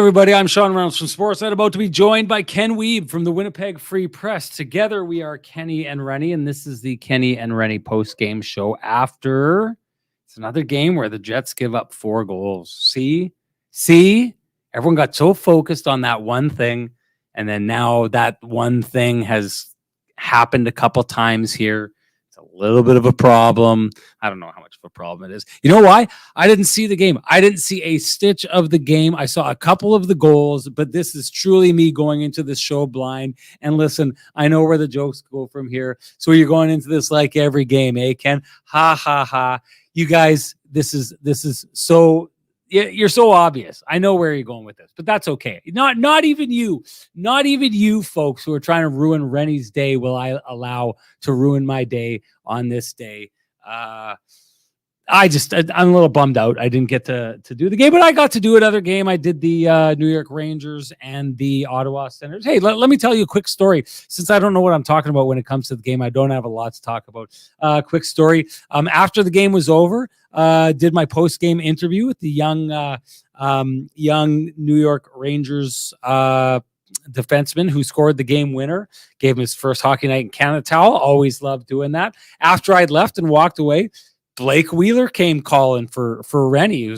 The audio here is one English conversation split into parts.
everybody. I'm Sean Reynolds from Sportsnet, about to be joined by Ken Wiebe from the Winnipeg Free Press. Together, we are Kenny and Renny, and this is the Kenny and Renny post-game show after it's another game where the Jets give up 4 goals. See? Everyone got so focused on that one thing, and then now that one thing has happened a couple times here. It's a little bit of a problem. I don't know how much of a problem it is. You know why? I didn't see the game. I didn't see a stitch of the game. I saw a couple of the goals, but this is truly me going into this show blind. And listen, I know where the jokes go from here. So you're going into this like every game, eh, Ken? Ha, ha, ha. You guys, this is so... You're so obvious. I know where you're going with this, but that's okay. Not even you folks who are trying to ruin Rennie's day will I allow to ruin my day on this day. I'm a little bummed out. I didn't get to do the game, but I got to do another game. I did the New York Rangers and the Ottawa Senators. Hey, let me tell you a quick story. Since I don't know what I'm talking about when it comes to the game, I don't have a lot to talk about. Quick story. After the game was over, did my post-game interview with the young New York Rangers defenseman who scored the game winner. Gave him his first Hockey Night in Canada towel. Always loved doing that. After I'd left and walked away, Blake Wheeler came calling for Renny.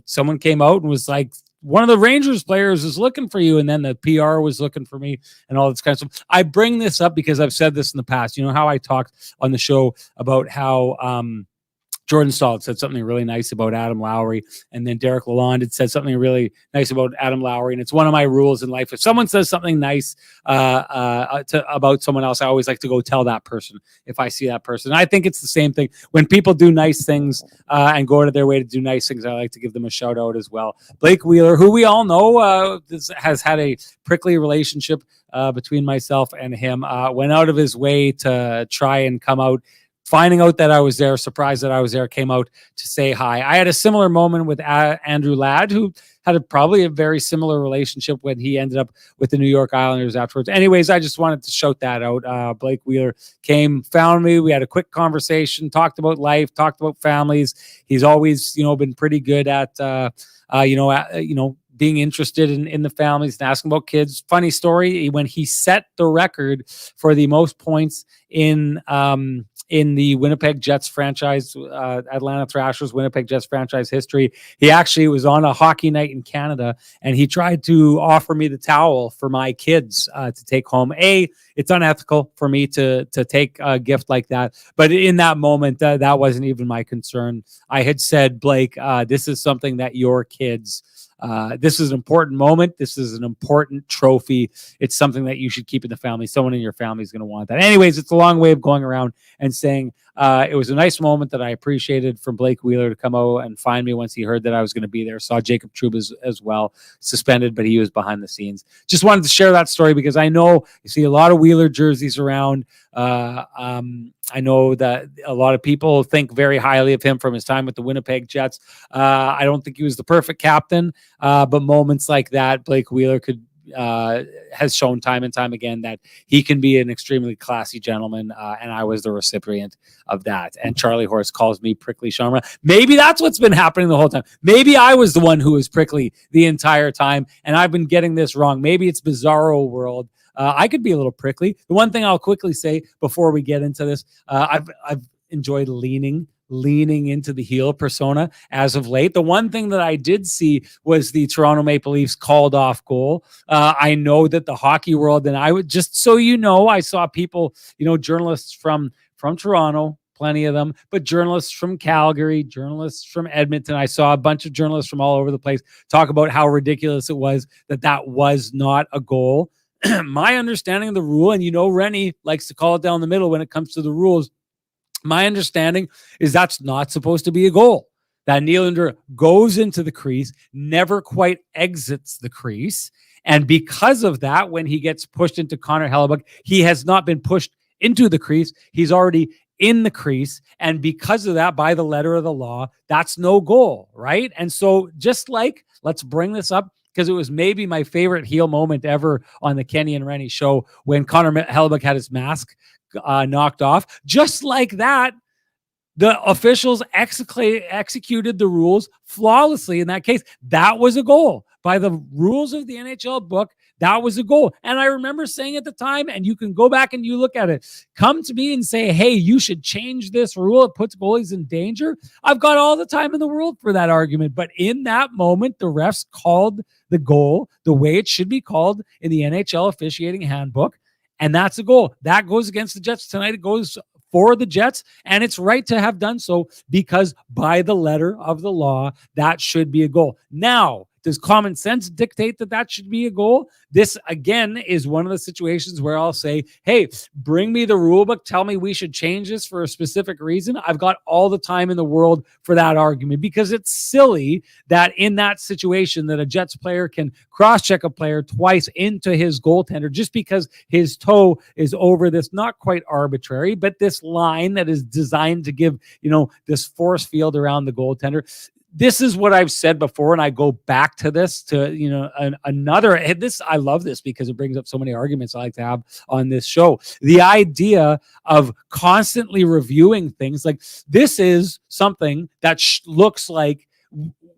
Someone came out and was like, one of the Rangers players is looking for you. And then the PR was looking for me and all this kind of stuff. I bring this up because I've said this in the past. You know how I talked on the show about how Jordan Stahl had said something really nice about Adam Lowry, and then Derek Lalonde had said something really nice about Adam Lowry. And it's one of my rules in life. If someone says something nice about someone else, I always like to go tell that person if I see that person. And I think it's the same thing. When people do nice things and go out of their way to do nice things, I like to give them a shout out as well. Blake Wheeler, who we all know has had a prickly relationship between myself and him, went out of his way to try and come out. Finding out that I was there, surprised that I was there, came out to say hi. I had a similar moment with Andrew Ladd, who had probably a very similar relationship when he ended up with the New York Islanders afterwards. Anyways, I just wanted to shout that out. Blake Wheeler came, found me. We had a quick conversation, talked about life, talked about families. He's always, been pretty good at, being interested in the families and asking about kids. Funny story, when he set the record for the most points in the Winnipeg Jets franchise, Atlanta Thrashers, Winnipeg Jets franchise history, he actually was on a Hockey Night in Canada, and he tried to offer me the towel for my kids to take home. It's unethical for me to take a gift like that, but in that moment, that wasn't even my concern. I had said, Blake, this is something that your kids... this is an important moment. This is an important trophy. It's something that you should keep in the family. Someone in your family is going to want that. Anyways, it's a long way of going around and saying it was a nice moment that I appreciated from Blake Wheeler to come out and find me once he heard that I was going to be there. Saw Jacob Trouba as well, suspended, but he was behind the scenes. Just wanted to share that story because I know you see a lot of Wheeler jerseys around. I know that a lot of people think very highly of him from his time with the Winnipeg Jets. I don't think he was the perfect captain, but moments like that, Blake Wheeler has shown time and time again that he can be an extremely classy gentleman, and I was the recipient of that. And Charlie Horse calls me prickly Sean. Maybe that's what's been happening the whole time. Maybe I was the one who was prickly the entire time, and I've been getting this wrong. Maybe it's Bizarro World. I could be a little prickly. The one thing I'll quickly say before we get into this, I've enjoyed leaning into the heel persona as of late. The one thing that I did see was the Toronto Maple Leafs called off goal. I know that the hockey world, and I would just so you know, I saw people, journalists from Toronto, plenty of them, but journalists from Calgary, journalists from Edmonton. I saw a bunch of journalists from all over the place talk about how ridiculous it was that was not a goal. My understanding of the rule, and Renny likes to call it down the middle when it comes to the rules. My understanding is that's not supposed to be a goal. That Nylander goes into the crease, never quite exits the crease. And because of that, when he gets pushed into Connor Hellebuyck, he has not been pushed into the crease. He's already in the crease. And because of that, by the letter of the law, that's no goal, right? And so let's bring this up, because it was maybe my favorite heel moment ever on the Kenny and Renny show when Connor Hellebuyck had his mask knocked off. Just like that, the officials executed the rules flawlessly in that case. That was a goal. by the rules of the NHL book, that was a goal. And I remember saying at the time, and you can go back and you look at it, come to me and say, hey, you should change this rule. It puts goalies in danger. I've got all the time in the world for that argument. But in that moment, the refs called the goal the way it should be called in the NHL officiating handbook. And that's a goal. That goes against the Jets tonight. It goes for the Jets, and it's right to have done so because by the letter of the law, that should be a goal. Now, does common sense dictate that that should be a goal? This, again, is one of the situations where I'll say, hey, bring me the rule book. Tell me we should change this for a specific reason. I've got all the time in the world for that argument because it's silly that in that situation that a Jets player can cross-check a player twice into his goaltender just because his toe is over this, not quite arbitrary, but this line that is designed to give, this force field around the goaltender. This is what I've said before, and I go back to this I love this because it brings up so many arguments I like to have on this show. The idea of constantly reviewing things, like this is something that looks like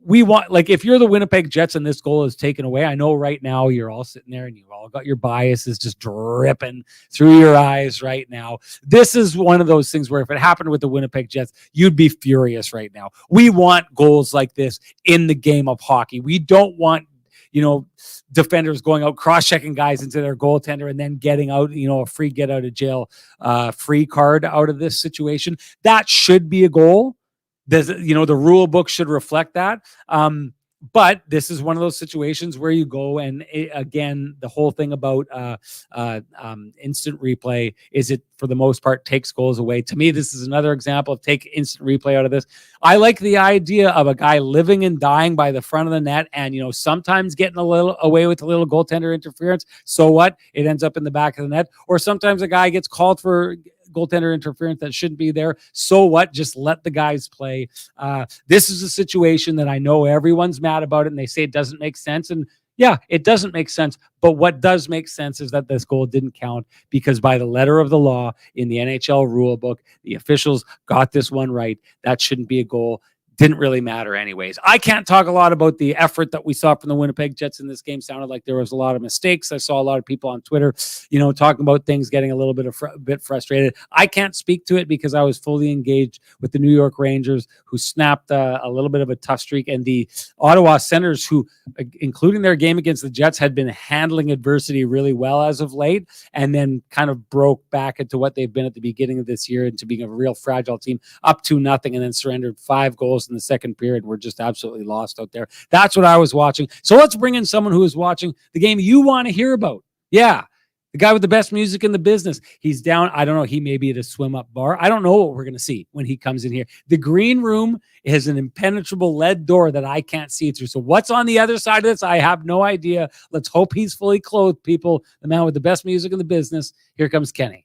we want, like if you're the Winnipeg Jets and this goal is taken away, I know right now you're all sitting there and you've all got your biases just dripping through your eyes right now. This is one of those things where if it happened with the Winnipeg Jets, you'd be furious right now. We want goals like this in the game of hockey. We don't want, defenders going out, cross-checking guys into their goaltender and then getting out, a free get out of jail free card out of this situation. That should be a goal. The rule book should reflect that. But this is one of those situations where you go and again, the whole thing about instant replay is it for the most part takes goals away. To me, this is another example of take instant replay out of this. I like the idea of a guy living and dying by the front of the net and, sometimes getting a little away with a little goaltender interference. So what? It ends up in the back of the net. Or sometimes a guy gets called for goaltender interference that shouldn't be there. So what? Just let the guys play. This is a situation that I know everyone's mad about it and they say it doesn't make sense. And yeah, it doesn't make sense. But what does make sense is that this goal didn't count because by the letter of the law in the NHL rule book, the officials got this one right. That shouldn't be a goal. Didn't really matter anyways. I can't talk a lot about the effort that we saw from the Winnipeg Jets in this game. Sounded like there was a lot of mistakes. I saw a lot of people on Twitter, talking about things, getting a little bit frustrated. I can't speak to it because I was fully engaged with the New York Rangers, who snapped a little bit of a tough streak, and the Ottawa Senators, who, including their game against the Jets, had been handling adversity really well as of late, and then kind of broke back into what they've been at the beginning of this year into being a real fragile team, up to nothing, and then surrendered 5 goals in the second period. We're just absolutely lost out there. That's what I was watching. So let's bring in someone who is watching the game you want to hear about. Yeah. The guy with the best music in the business. He's down. I don't know. He may be at a swim up bar. I don't know what we're going to see when he comes in here. The green room is an impenetrable lead door that I can't see through. So what's on the other side of this? I have no idea. Let's hope he's fully clothed, people. The man with the best music in the business. Here comes Kenny.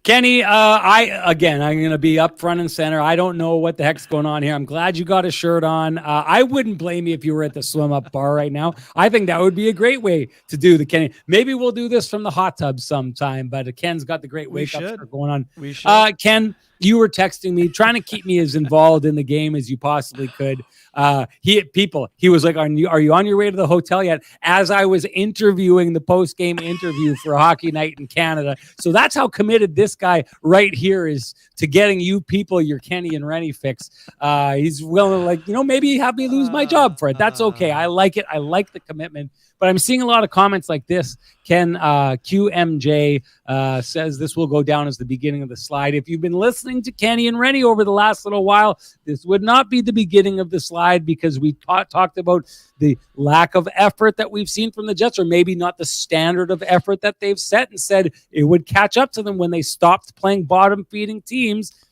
Kenny, I'm going to be up front and center. I don't know what the heck's going on here. I'm glad you got a shirt on. I wouldn't blame you if you were at the swim up bar right now. I think that would be a great way to do the Kenny. Maybe we'll do this from the hot tub sometime, but Ken's got the great wake up going on. We should. Ken, you were texting me, trying to keep me as involved in the game as you possibly could. He was like, are you on your way to the hotel yet? As I was interviewing the post-game interview for Hockey Night in Canada. So that's how committed this guy right here is to getting you people your Kenny and Renny fix. He's willing to, maybe have me lose my job for it. That's okay. I like it. I like the commitment. But I'm seeing a lot of comments like this. Ken QMJ says this will go down as the beginning of the slide. If you've been listening to Kenny and Renny over the last little while, this would not be the beginning of the slide, because we talked about the lack of effort that we've seen from the Jets, or maybe not the standard of effort that they've set, and said it would catch up to them when they stopped playing bottom-feeding teams.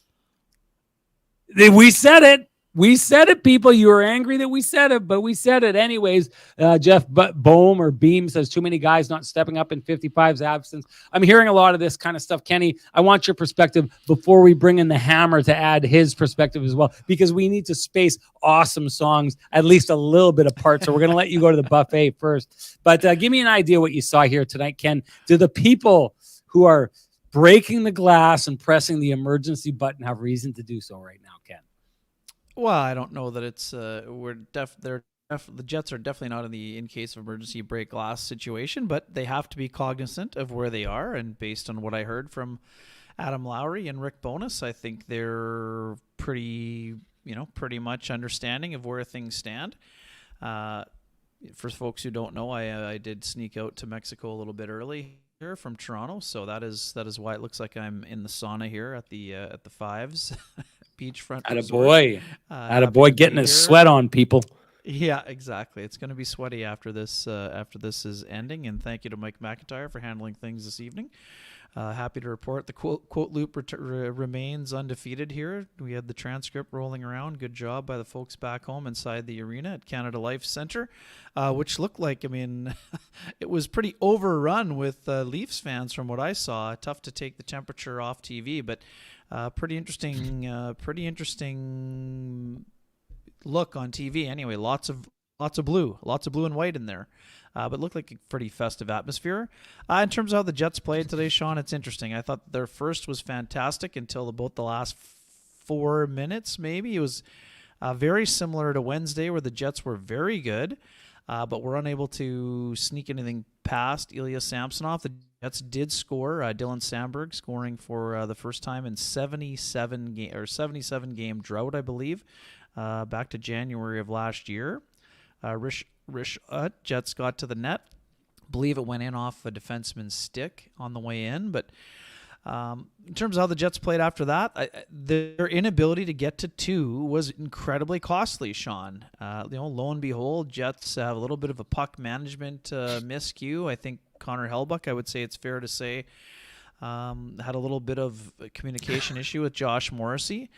We said it. We said it, people. You were angry that we said it, but we said it anyways. Jeff Bohm or Beam says too many guys not stepping up in 55's absence. I'm hearing a lot of this kind of stuff. Kenny, I want your perspective before we bring in the Hammer to add his perspective as well, because we need to space awesome songs at least a little bit apart. So we're going to let you go to the buffet first. But give me an idea what you saw here tonight, Ken. Do the people who are breaking the glass and pressing the emergency button have reason to do so right now, Ken? Well, I don't know that it's the Jets are definitely not in case of emergency break glass situation, but they have to be cognizant of where they are. And based on what I heard from Adam Lowry and Rick Bowness, I think they're pretty much understanding of where things stand. For folks who don't know, I did sneak out to Mexico a little bit early here from Toronto, so that is why it looks like I'm in the sauna here at the Fives beachfront. Attaboy. Attaboy getting his sweat on, people. Yeah, exactly. It's going to be sweaty after this is ending, and thank you to Mike McIntyre for handling things this evening. Happy to report the quote loop remains undefeated here. We had the transcript rolling around. Good job by the folks back home inside the arena at Canada Life Centre, which looked like, it was pretty overrun with Leafs fans from what I saw. Tough to take the temperature off TV, but pretty interesting look on TV. Anyway, lots of blue and white in there. But looked like a pretty festive atmosphere. In terms of how the Jets played today, Sean, it's interesting. I thought their first was fantastic until about the last 4 minutes, maybe. It was very similar to Wednesday, where the Jets were very good, but were unable to sneak anything past Ilya Samsonov. The Jets did score. Dylan Sandberg scoring for the first time in 77 game drought, I believe, back to January of last year. Jets got to the net. Believe it went in off a defenseman's stick on the way in. But in terms of how the Jets played after that, their inability to get to 2 was incredibly costly, Sean. Lo and behold, Jets have a little bit of a puck management miscue. I think Connor Hellbuck, I would say it's fair to say, had a little bit of a communication issue with Josh Morrissey.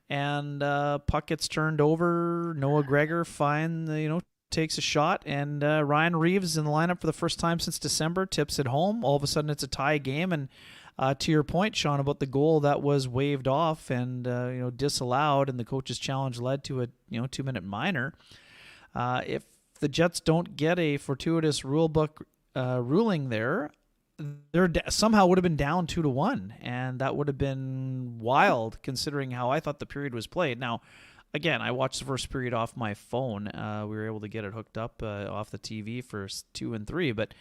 And puck gets turned over. Noah Gregor takes a shot, and Ryan Reeves in the lineup for the first time since December tips it home. All of a sudden, it's a tie game, and to your point, Sean, about the goal that was waved off and disallowed, and the coach's challenge led to a 2-minute minor. If the Jets don't get a fortuitous rulebook ruling there, they're somehow would have been down 2-1, and that would have been wild considering how I thought the period was played. Now, again, I watched the first period off my phone. We were able to get it hooked up off the TV for 2 and 3, but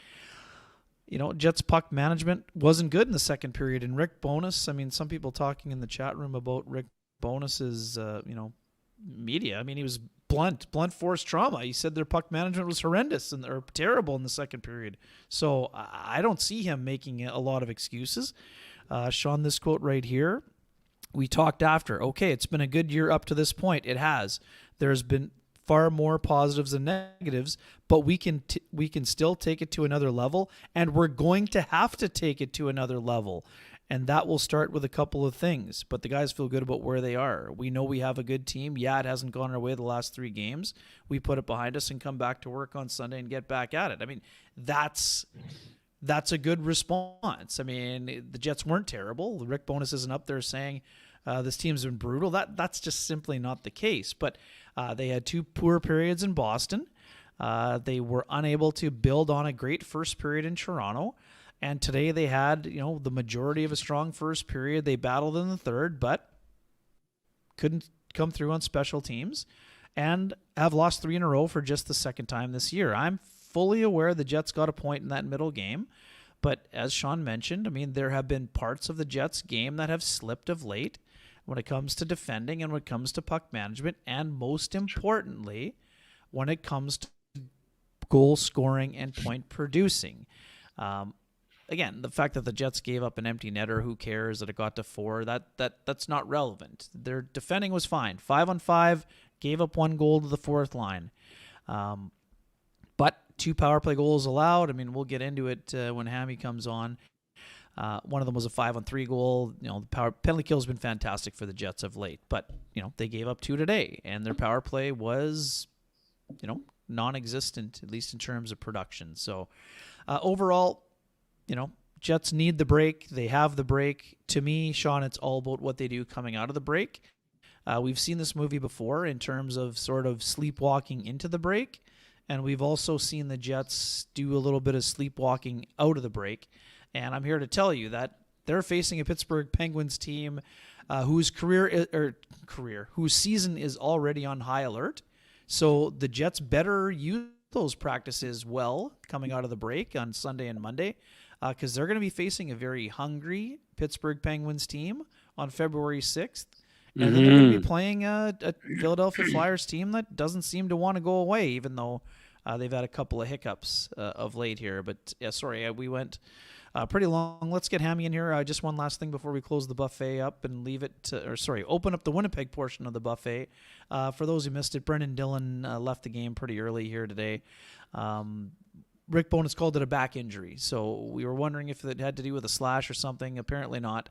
Jets puck management wasn't good in the second period. And Rick Bowness, some people talking in the chat room about Rick Bowness's media. He was blunt force trauma. He said their puck management was horrendous or terrible in the second period. So I don't see him making a lot of excuses. Sean, this quote right here. We talked after. Okay, it's been a good year up to this point. It has. There's been far more positives than negatives, but we can still take it to another level, and we're going to have to take it to another level. And that will start with a couple of things. But the guys feel good about where they are. We know we have a good team. Yeah, it hasn't gone our way the last 3 games. We put it behind us and come back to work on Sunday and get back at it. That's a good response. The Jets weren't terrible. Rick Bowness isn't up there saying this team's been brutal. That's just simply not the case. But they had 2 poor periods in Boston. They were unable to build on a great first period in Toronto. And today they had, the majority of a strong first period. They battled in the third, but couldn't come through on special teams and have lost 3 in a row for just the second time this year. I'm fully aware the Jets got a point in that middle game. But as Sean mentioned, there have been parts of the Jets game that have slipped of late when it comes to defending and when it comes to puck management, and most importantly, when it comes to goal scoring and point producing. Again, the fact that the Jets gave up an empty netter, who cares that it got to 4? That's not relevant. Their defending was fine. 5-on-5, gave up 1 goal to the fourth line. But 2 power play goals allowed. I mean, we'll get into it when Hammy comes on. One of them was a 5-on-3 goal. You know, the penalty kill has been fantastic for the Jets of late, but you know, they gave up 2 today, and their power play was, you know, non-existent, at least in terms of production. So overall, you know, Jets need the break. They have the break. To me, Sean, it's all about what they do coming out of the break. We've seen this movie before in terms of sort of sleepwalking into the break, and we've also seen the Jets do a little bit of sleepwalking out of the break. And I'm here to tell you that they're facing a Pittsburgh Penguins team whose whose season is already on high alert. So the Jets better use those practices well coming out of the break on Sunday and Monday, because they're going to be facing a very hungry Pittsburgh Penguins team on February 6th. And then they're going to be playing a Philadelphia Flyers team that doesn't seem to want to go away, even though they've had a couple of hiccups of late here. But yeah, sorry, we went pretty long. Let's get Hammy in here. Just one last thing before we close the buffet up and leave it open up the Winnipeg portion of the buffet. For those who missed it, Brendan Dillon left the game pretty early here today. Rick Bowness called it a back injury, so we were wondering if it had to do with a slash or something. Apparently not.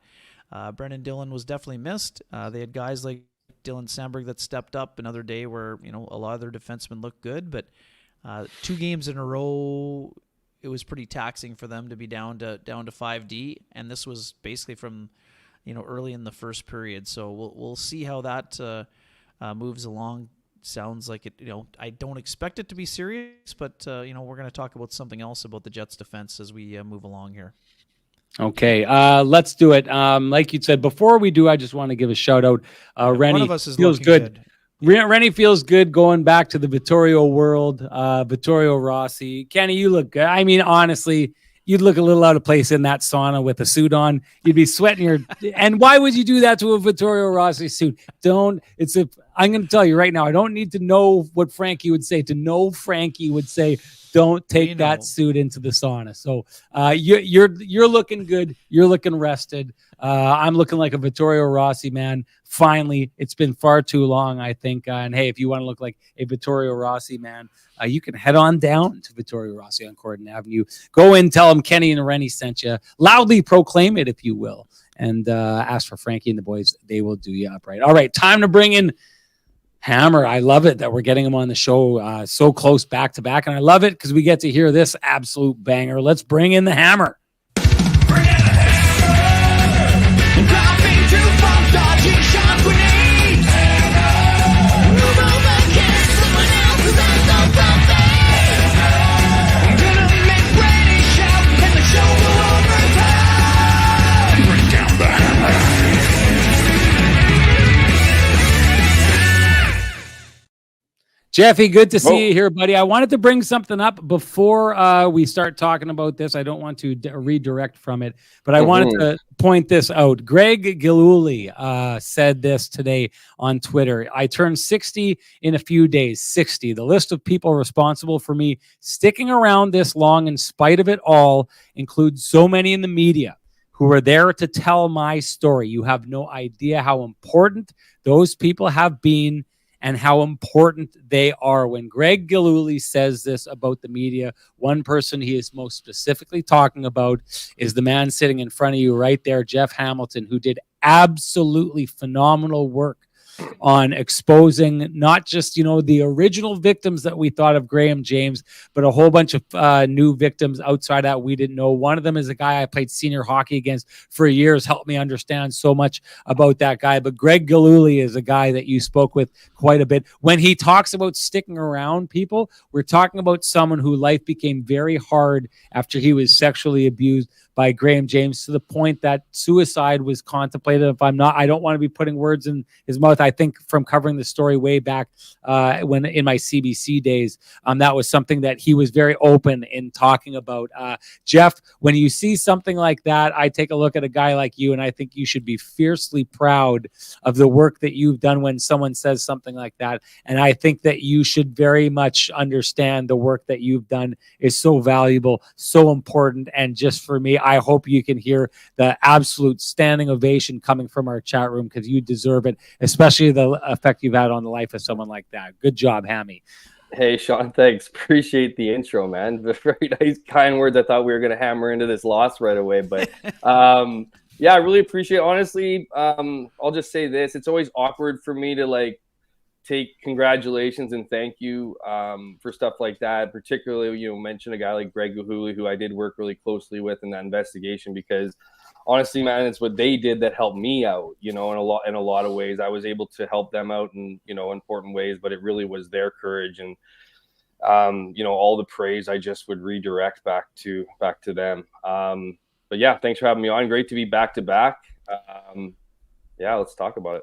Brendan Dillon was definitely missed. They had guys like Dylan Sandberg that stepped up another day where, you know, a lot of their defensemen looked good, but 2 games in a row, it was pretty taxing for them to be down to 5D, and this was basically from, you know, early in the first period. So we'll see how that moves along. Sounds like it, you know, I don't expect it to be serious, but you know, we're going to talk about something else about the Jets defense as we move along here. Okay, let's do it. Like you said, before we do, I just want to give a shout out. Renny, one of us is feels good. Renny feels good going back to the Vittorio world. Vittorio Rossi. Kenny, you look good. I mean, honestly, you'd look a little out of place in that sauna with a suit on. You'd be sweating and why would you do that to a Vittorio Rossi suit? I'm going to tell you right now, I don't need to know what Frankie would say. To know Frankie would say, don't take that suit into the sauna. So you're looking good. You're looking rested. I'm looking like a Vittorio Rossi man. Finally, it's been far too long, I think. And hey, if you want to look like a Vittorio Rossi man, you can head on down to Vittorio Rossi on Corden Avenue. Go in, tell them Kenny and Renny sent you. Loudly proclaim it, if you will. And ask for Frankie and the boys. They will do you up right. All right, time to bring in Hammer. I love it that we're getting him on the show so close back to back. And I love it because we get to hear this absolute banger. Let's bring in the Hammer. Bring in the Hammer! Dropping 2 bombs, dodging shock grenades! Move over, get someone else who's on the buffet! Gonna make Renny shout and the show go overtime! Bring down the Hammer! Jeffy, good to see you here, buddy. I wanted to bring something up before we start talking about this. I don't want to redirect from it, but I wanted to point this out. Greg Giluli said this today on Twitter. I turned 60 in a few days. 60. The list of people responsible for me sticking around this long in spite of it all includes so many in the media who are there to tell my story. You have no idea how important those people have been and how important they are. When Greg Giluli says this about the media, one person he is most specifically talking about is the man sitting in front of you right there, Jeff Hamilton, who did absolutely phenomenal work on exposing not just, you know, the original victims that we thought of Graham James, but a whole bunch of new victims outside that we didn't know. One of them is a guy I played senior hockey against for years, helped me understand so much about that guy. But Greg Giluli is a guy that you spoke with quite a bit. When he talks about sticking around people, we're talking about someone who life became very hard after he was sexually abused by Graham James, to the point that suicide was contemplated. If I'm not, I don't want to be putting words in his mouth. I think from covering the story way back when in my CBC days, that was something that he was very open in talking about. Jeff, when you see something like that, I take a look at a guy like you, and I think you should be fiercely proud of the work that you've done when someone says something like that. And I think that you should very much understand the work that you've done is so valuable, so important. And just for me, I hope you can hear the absolute standing ovation coming from our chat room, because you deserve it, especially the effect you've had on the life of someone like that. Good job, Hammy. Hey, Sean, thanks. Appreciate the intro, man. Very nice, kind words. I thought we were going to hammer into this loss right away, but yeah, I really appreciate it. Honestly, I'll just say this. It's always awkward for me to like take congratulations and thank you for stuff like that. Particularly, you know, mention a guy like Greg Gahuli, who I did work really closely with in that investigation, because honestly, man, it's what they did that helped me out, you know, in a lot of ways. I was able to help them out in, you know, important ways, but it really was their courage and, you know, all the praise I just would redirect back to them. But yeah, thanks for having me on. Great to be back to back. Yeah, let's talk about it.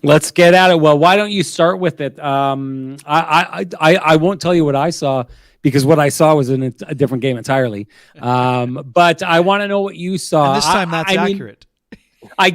Let's get at it. Well, why don't you start with it? I won't tell you what I saw, because what I saw was in a different game entirely. But I want to know what you saw. And this time that's accurate. I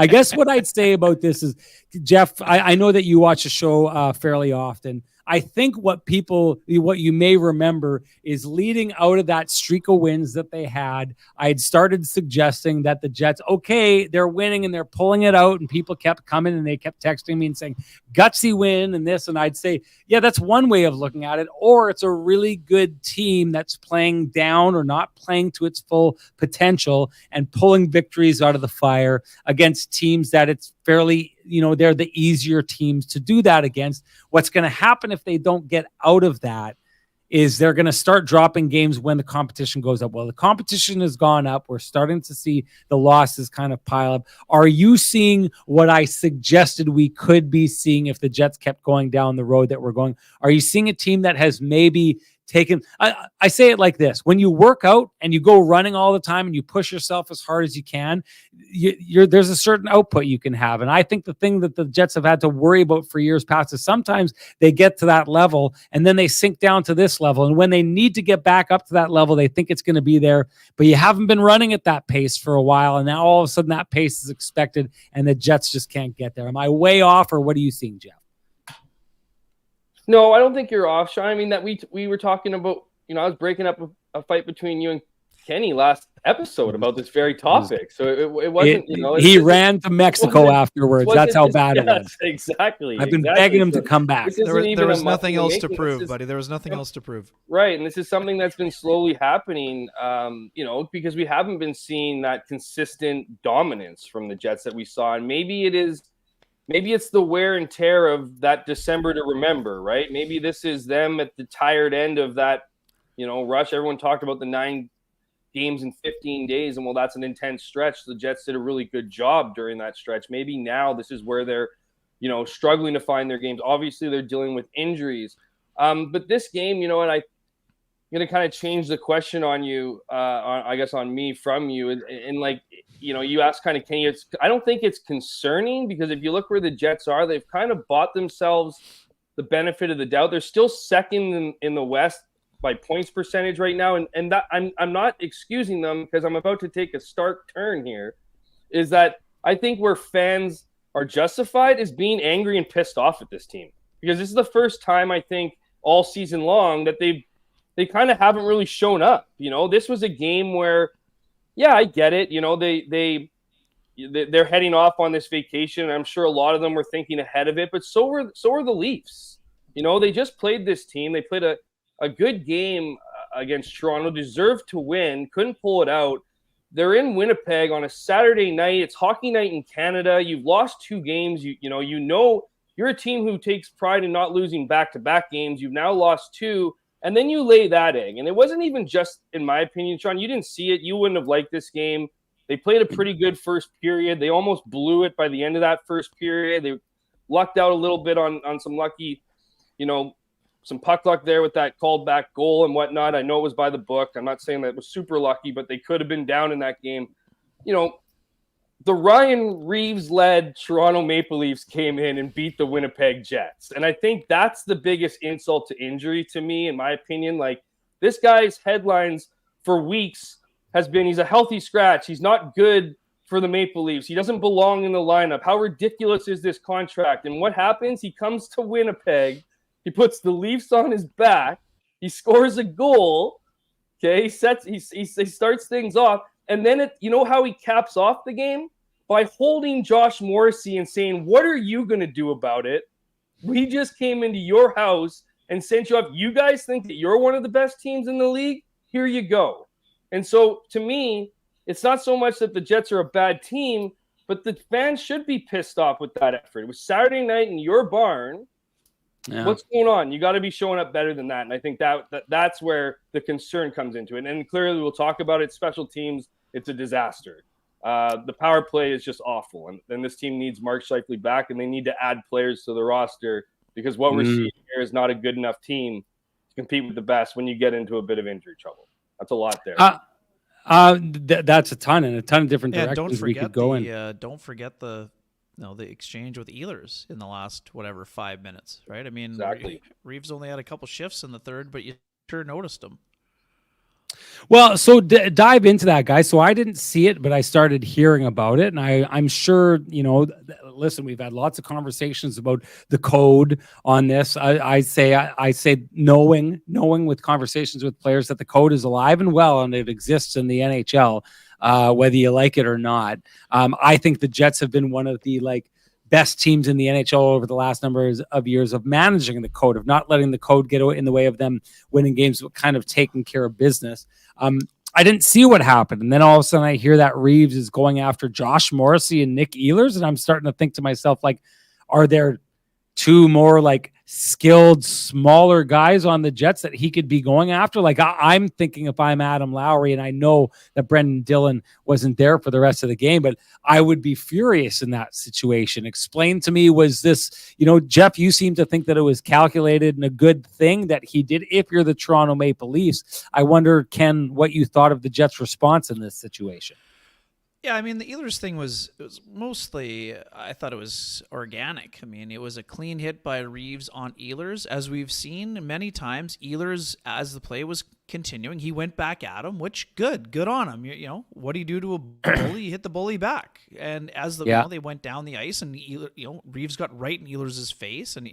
guess what I'd say about this is, Jeff, I know that you watch the show fairly often. I think what you may remember is, leading out of that streak of wins that they had, I had started suggesting that the Jets, okay, they're winning and they're pulling it out, and people kept coming and they kept texting me and saying, gutsy win and this. And I'd say, yeah, that's one way of looking at it. Or it's a really good team that's playing down or not playing to its full potential and pulling victories out of the fire against teams that it's fairly, you know, they're the easier teams to do that against. What's going to happen if they don't get out of that is they're going to start dropping games when the competition goes up. Well, the competition has gone up. We're starting to see the losses kind of pile up. Are you seeing what I suggested we could be seeing if the Jets kept going down the road that we're going? Are you seeing a team that has maybe taken, I say it like this: when you work out and you go running all the time and you push yourself as hard as you can, there's a certain output you can have. And I think the thing that the Jets have had to worry about for years past is sometimes they get to that level and then they sink down to this level. And when they need to get back up to that level, they think it's going to be there, but you haven't been running at that pace for a while. And now all of a sudden that pace is expected and the Jets just can't get there. Am I way off, or what are you seeing, Jeff? No, I don't think you're off, Sean. I mean, that we were talking about, you know, I was breaking up a fight between you and Kenny last episode about this very topic. So it wasn't, you know. He ran to Mexico afterwards. That's how bad it was. Exactly. I've been begging him to come back. There was nothing else to prove, buddy. There was nothing else to prove. Right. And this is something that's been slowly happening, you know, because we haven't been seeing that consistent dominance from the Jets that we saw. And maybe it's the wear and tear of that December to remember, right? Maybe this is them at the tired end of that, you know, rush. Everyone talked about the 9 games in 15 days, and well, that's an intense stretch. The Jets did a really good job during that stretch. Maybe now this is where they're, you know, struggling to find their games. Obviously, they're dealing with injuries. But this game, you know, and I'm going to kind of change the question on you, I guess on me from you. And like, you know, you asked kind of, I don't think it's concerning, because if you look where the Jets are, they've kind of bought themselves the benefit of the doubt. They're still second in the West by points percentage right now. And that I'm not excusing them, because I'm about to take a stark turn here, is that I think where fans are justified is being angry and pissed off at this team, because this is the first time I think all season long that they kind of haven't really shown up. You know, this was a game where, yeah, I get it. You know, they're heading off on this vacation. I'm sure a lot of them were thinking ahead of it, but so are the Leafs. You know, they just played this team. They played a good game against Toronto, deserved to win, couldn't pull it out. They're in Winnipeg on a Saturday night. It's hockey night in Canada. You've lost 2 games. You know, you're a team who takes pride in not losing back-to-back games. You've now lost 2. And then you lay that egg. And it wasn't even just, in my opinion, Sean, you didn't see it. You wouldn't have liked this game. They played a pretty good first period. They almost blew it by the end of that first period. They lucked out a little bit on some lucky, you know, some puck luck there with that called back goal and whatnot. I know it was by the book. I'm not saying that it was super lucky, but they could have been down in that game. You know, the Ryan Reeves-led Toronto Maple Leafs came in and beat the Winnipeg Jets. And I think that's the biggest insult to injury to me, in my opinion. Like, this guy's headlines for weeks has been he's a healthy scratch. He's not good for the Maple Leafs. He doesn't belong in the lineup. How ridiculous is this contract? And what happens? He comes to Winnipeg. He puts the Leafs on his back. He scores a goal. Okay, he starts things off. And then, you know how he caps off the game? By holding Josh Morrissey and saying, what are you going to do about it? We just came into your house and sent you up. You guys think that you're one of the best teams in the league? Here you go. And so, to me, it's not so much that the Jets are a bad team, but the fans should be pissed off with that effort. It was Saturday night in your barn. Yeah. What's going on? You got to be showing up better than that. And I think that's where the concern comes into it. And clearly we'll talk about it. Special teams, it's a disaster. The power play is just awful. And this team needs Mark Scheifele back, and they need to add players to the roster because what we're seeing here is not a good enough team to compete with the best when you get into a bit of injury trouble. That's a lot there. That's a ton and a ton of different directions we could go in. Don't forget the exchange with Ehlers in the last 5 minutes, right? I mean, exactly. Reeves only had a couple shifts in the third, but you sure noticed him. Well, so dive into that, guys. So I didn't see it, but I started hearing about it, and I'm sure, listen, we've had lots of conversations about the code on this. I say knowing with conversations with players that the code is alive and well, and it exists in the NHL, whether you like it or not. I think the Jets have been one of the best teams in the NHL over the last number of years of managing the code, of not letting the code get in the way of them winning games, but kind of taking care of business. I didn't see what happened. And then all of a sudden I hear that Reeves is going after Josh Morrissey and Nick Ehlers. And I'm starting to think to myself, are there two more skilled, smaller guys on the Jets that he could be going after? I'm thinking if I'm Adam Lowry, and I know that Brendan Dillon wasn't there for the rest of the game, but I would be furious in that situation. Explain to me, was this, Jeff, you seem to think that it was calculated and a good thing that he did. If you're the Toronto Maple Leafs, I wonder, Ken, what you thought of the Jets' response in this situation. Yeah, I mean, the Ehlers thing was mostly, I thought it was organic. I mean, it was a clean hit by Reeves on Ehlers. As we've seen many times, Ehlers, as the play was continuing, he went back at him, which good on him. What do you do to a bully? You hit the bully back. And as they went down the ice, and Reeves got right in Ehlers' face. And,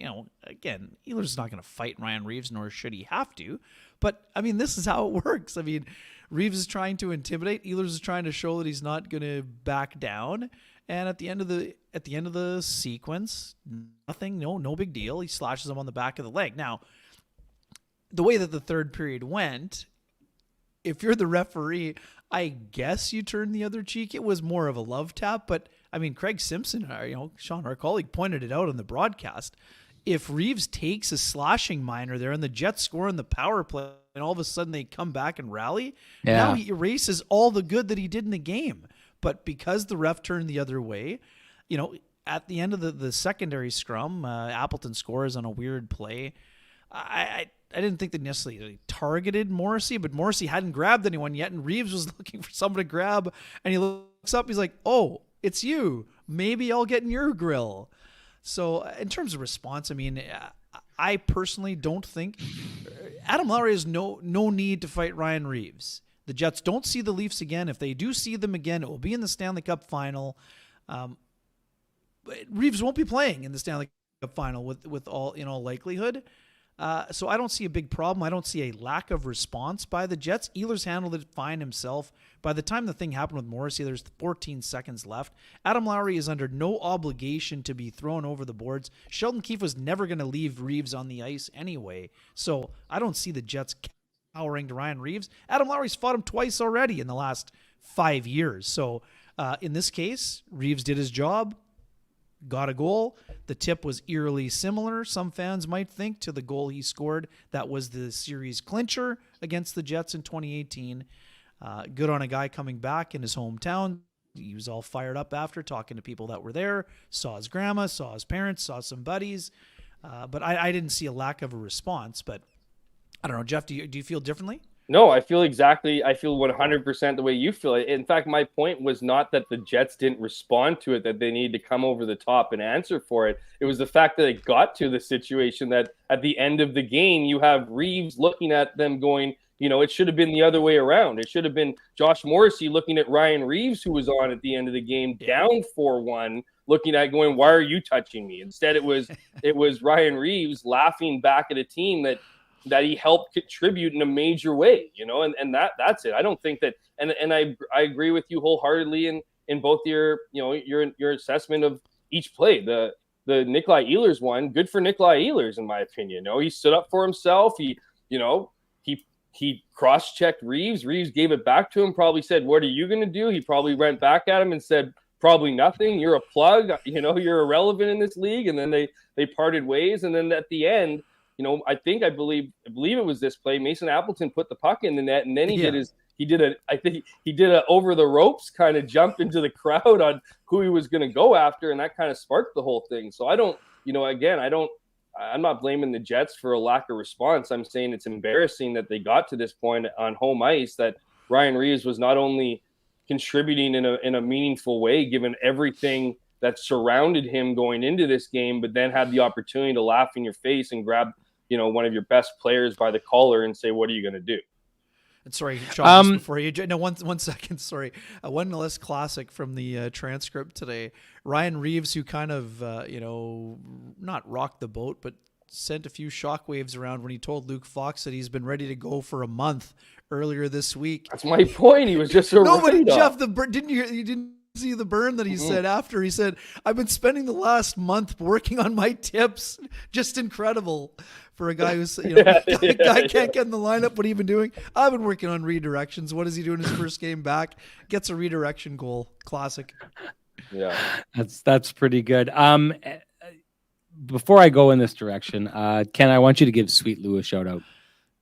again, Ehlers is not going to fight Ryan Reeves, nor should he have to. But, I mean, this is how it works. I mean, Reeves is trying to intimidate. Ehlers is trying to show that he's not going to back down. And at the end of the sequence, nothing, no big deal. He slashes him on the back of the leg. Now, the way that the third period went, if you're the referee, I guess you turn the other cheek. It was more of a love tap. But I mean, Craig Simpson, Sean, our colleague, pointed it out on the broadcast. If Reeves takes a slashing minor there and the Jets score in the power play and all of a sudden they come back and rally, now he erases all the good that he did in the game. But because the ref turned the other way, at the end of the secondary scrum, Appleton scores on a weird play. I didn't think they necessarily targeted Morrissey, but Morrissey hadn't grabbed anyone yet, and Reeves was looking for someone to grab, and he looks up, he's like, oh, it's you. Maybe I'll get in your grill. So in terms of response, I mean, I personally don't think Adam Lowry has no need to fight Ryan Reeves. The Jets don't see the Leafs again. If they do see them again, it will be in the Stanley Cup final. Reeves won't be playing in the Stanley Cup final with all likelihood. So I don't see a big problem. I don't see a lack of response by the Jets. Ehlers handled it fine himself. By the time the thing happened with Morrissey, there's 14 seconds left. Adam Lowry is under no obligation to be thrown over the boards. Sheldon Keefe was never going to leave Reeves on the ice anyway. So I don't see the Jets cowering to Ryan Reeves. Adam Lowry's fought him twice already in the last 5 years. So in this case, Reeves did his job. Got a goal. The tip was eerily similar, some fans might think, to the goal he scored. That was the series clincher against the Jets in 2018. Good on a guy coming back in his hometown. He was all fired up after talking to people that were there, saw his grandma, saw his parents, saw some buddies. But I didn't see a lack of a response. But I don't know, Jeff, do you feel differently? No, I feel 100% the way you feel. In fact, my point was not that the Jets didn't respond to it, that they needed to come over the top and answer for it. It was the fact that it got to the situation that at the end of the game, you have Reeves looking at them going, it should have been the other way around. It should have been Josh Morrissey looking at Ryan Reeves, who was on at the end of the game, down 4-1, looking at going, why are you touching me? Instead, it was Ryan Reeves laughing back at a team that he helped contribute in a major way, and that's it. I don't think that, and I agree with you wholeheartedly in both your assessment of each play. The Nikolai Ehlers one, good for Nikolai Ehlers, in my opinion. He stood up for himself. He cross-checked Reeves. Reeves gave it back to him, probably said, what are you going to do? He probably went back at him and said, probably nothing. You're a plug. You're irrelevant in this league. And then they parted ways. And then at the end, I believe it was this play. Mason Appleton put the puck in the net, and then he did a over the ropes kind of jump into the crowd on who he was going to go after, and that kind of sparked the whole thing. So I'm not blaming the Jets for a lack of response. I'm saying it's embarrassing that they got to this point on home ice, that Ryan Reeves was not only contributing in a meaningful way, given everything that surrounded him going into this game, but then had the opportunity to laugh in your face and grab one of your best players by the collar and say, what are you going to do? And sorry, Sean, just before you, no, one second, sorry. One less classic from the transcript today. Ryan Reeves, who kind of, not rocked the boat, but sent a few shockwaves around when he told Luke Fox that he's been ready to go for a month earlier this week. That's my point. He was just a nobody, Jeff, you didn't see the burn that he said after. He said, I've been spending the last month working on my tips. Just incredible for a guy who's guy can't get in the lineup. What have you been doing? I've been working on redirections. What does he do in his first game back? Gets a redirection goal. Classic. Yeah, that's pretty good. Before I go in this direction, Ken, I want you to give Sweet Lou a shout out.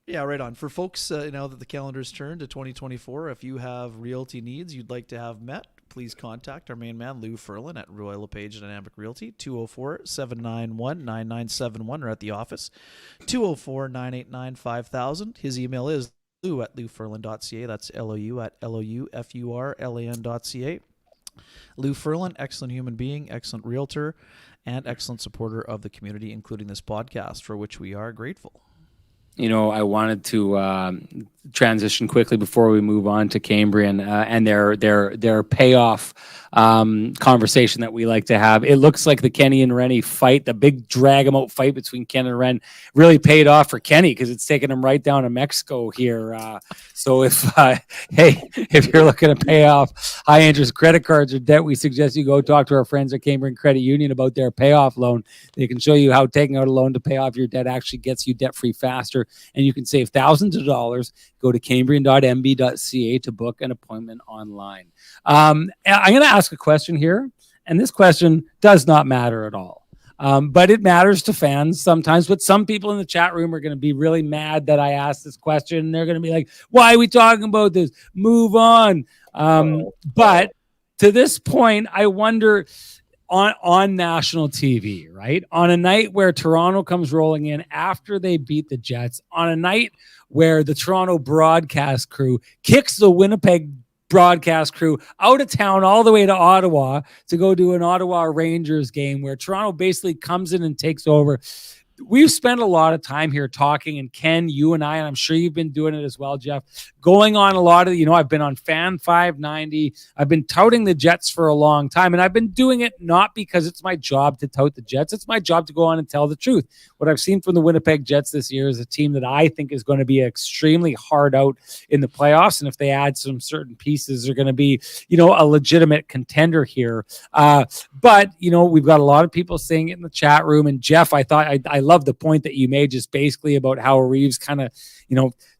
Yeah, right on. For folks, now that the calendar's turned to 2024, if you have realty needs you'd like to have met, please contact our main man, Lou Ferlin, at Roy LePage Dynamic Realty, 204-791-9971, or at the office, 204-989-5000. His email is lou@louferlin.ca. That's LOU@LOUFURLAN.ca. Lou Ferlin, excellent human being, excellent realtor, and excellent supporter of the community, including this podcast, for which we are grateful. I wanted to transition quickly before we move on to Cambrian and their payoff conversation that we like to have. It looks like the Kenny and Renny fight, the big drag 'em out fight between Ken and Ren, really paid off for Kenny because it's taken him right down to Mexico here. So if you're looking to pay off high interest credit cards or debt, we suggest you go talk to our friends at Cambrian Credit Union about their payoff loan. They can show you how taking out a loan to pay off your debt actually gets you debt free faster, and you can save thousands of dollars. Go to cambrian.mb.ca to book an appointment online. I'm going to ask a question here, and this question does not matter at all. But it matters to fans sometimes. But some people in the chat room are going to be really mad that I asked this question. They're going to be like, why are we talking about this? Move on. But to this point, I wonder, on national TV, right? On a night where Toronto comes rolling in after they beat the Jets, on a night where the Toronto broadcast crew kicks the Winnipeg broadcast crew out of town all the way to Ottawa to go do an Ottawa Rangers game where Toronto basically comes in and takes over. We've spent a lot of time here talking, and Ken, you and I, and I'm sure you've been doing it as well, Jeff, going on a lot of, I've been on Fan 590. I've been touting the Jets for a long time, and I've been doing it not because it's my job to tout the Jets. It's my job to go on and tell the truth. What I've seen from the Winnipeg Jets this year is a team that I think is going to be extremely hard out in the playoffs, and if they add some certain pieces, they're going to be, a legitimate contender here. But, we've got a lot of people saying it in the chat room, and Jeff, I thought I love the point that you made just basically about how Reeves kind of,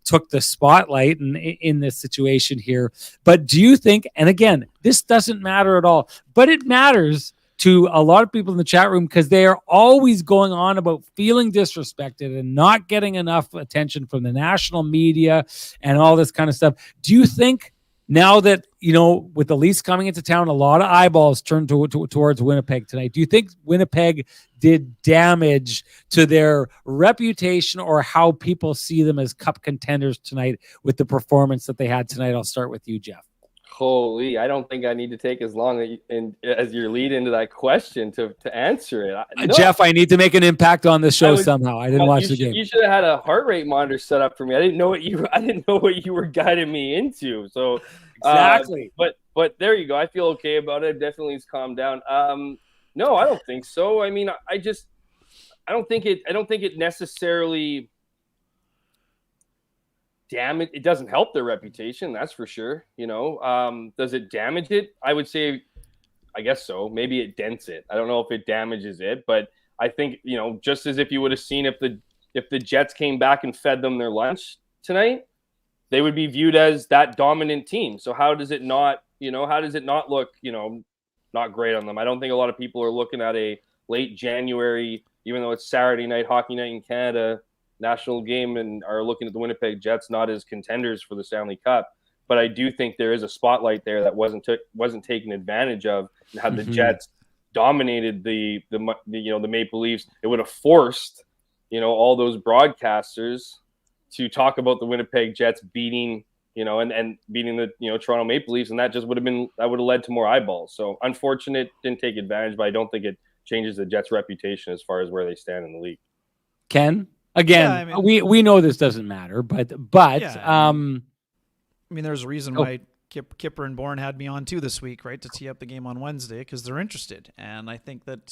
took the spotlight in this situation here. But do you think, and again, this doesn't matter at all, but it matters to a lot of people in the chat room because they are always going on about feeling disrespected and not getting enough attention from the national media and all this kind of stuff. Do you think now that, with the Leafs coming into town, a lot of eyeballs turned towards Winnipeg tonight. Do you think Winnipeg did damage to their reputation or how people see them as cup contenders tonight with the performance that they had tonight? I'll start with you, Jeff. Holy, I don't think I need to take as long as your lead into that question to answer it. No. Jeff, I need to make an impact on this show somehow. I didn't watch the game. You should have had a heart rate monitor set up for me. I didn't know what you were guiding me into. So exactly. But there you go. I feel okay about it. Definitely it's calmed down. No, I don't think so. I mean, I don't think it necessarily it doesn't help their reputation, that's for sure. Does it damage it? I would say, I guess so. Maybe it dents it. I don't know if it damages it, but I think, just as if you would have seen if the Jets came back and fed them their lunch tonight, they would be viewed as that dominant team. So how does it not look, not great on them? I don't think a lot of people are looking at a late January, even though it's Saturday night, hockey night in Canada, national game, and are looking at the Winnipeg Jets not as contenders for the Stanley Cup. But I do think there is a spotlight there that wasn't taken advantage of. And had the Jets dominated the Maple Leafs, it would have forced all those broadcasters to talk about the Winnipeg Jets beating and beating the Toronto Maple Leafs, and that would have led to more eyeballs. So unfortunate, didn't take advantage, but I don't think it changes the Jets' reputation as far as where they stand in the league. Ken? Again, we know this doesn't matter, but I mean, there's a reason why Kipper and Bourne had me on too this week, right, to tee up the game on Wednesday, because they're interested. And I think that,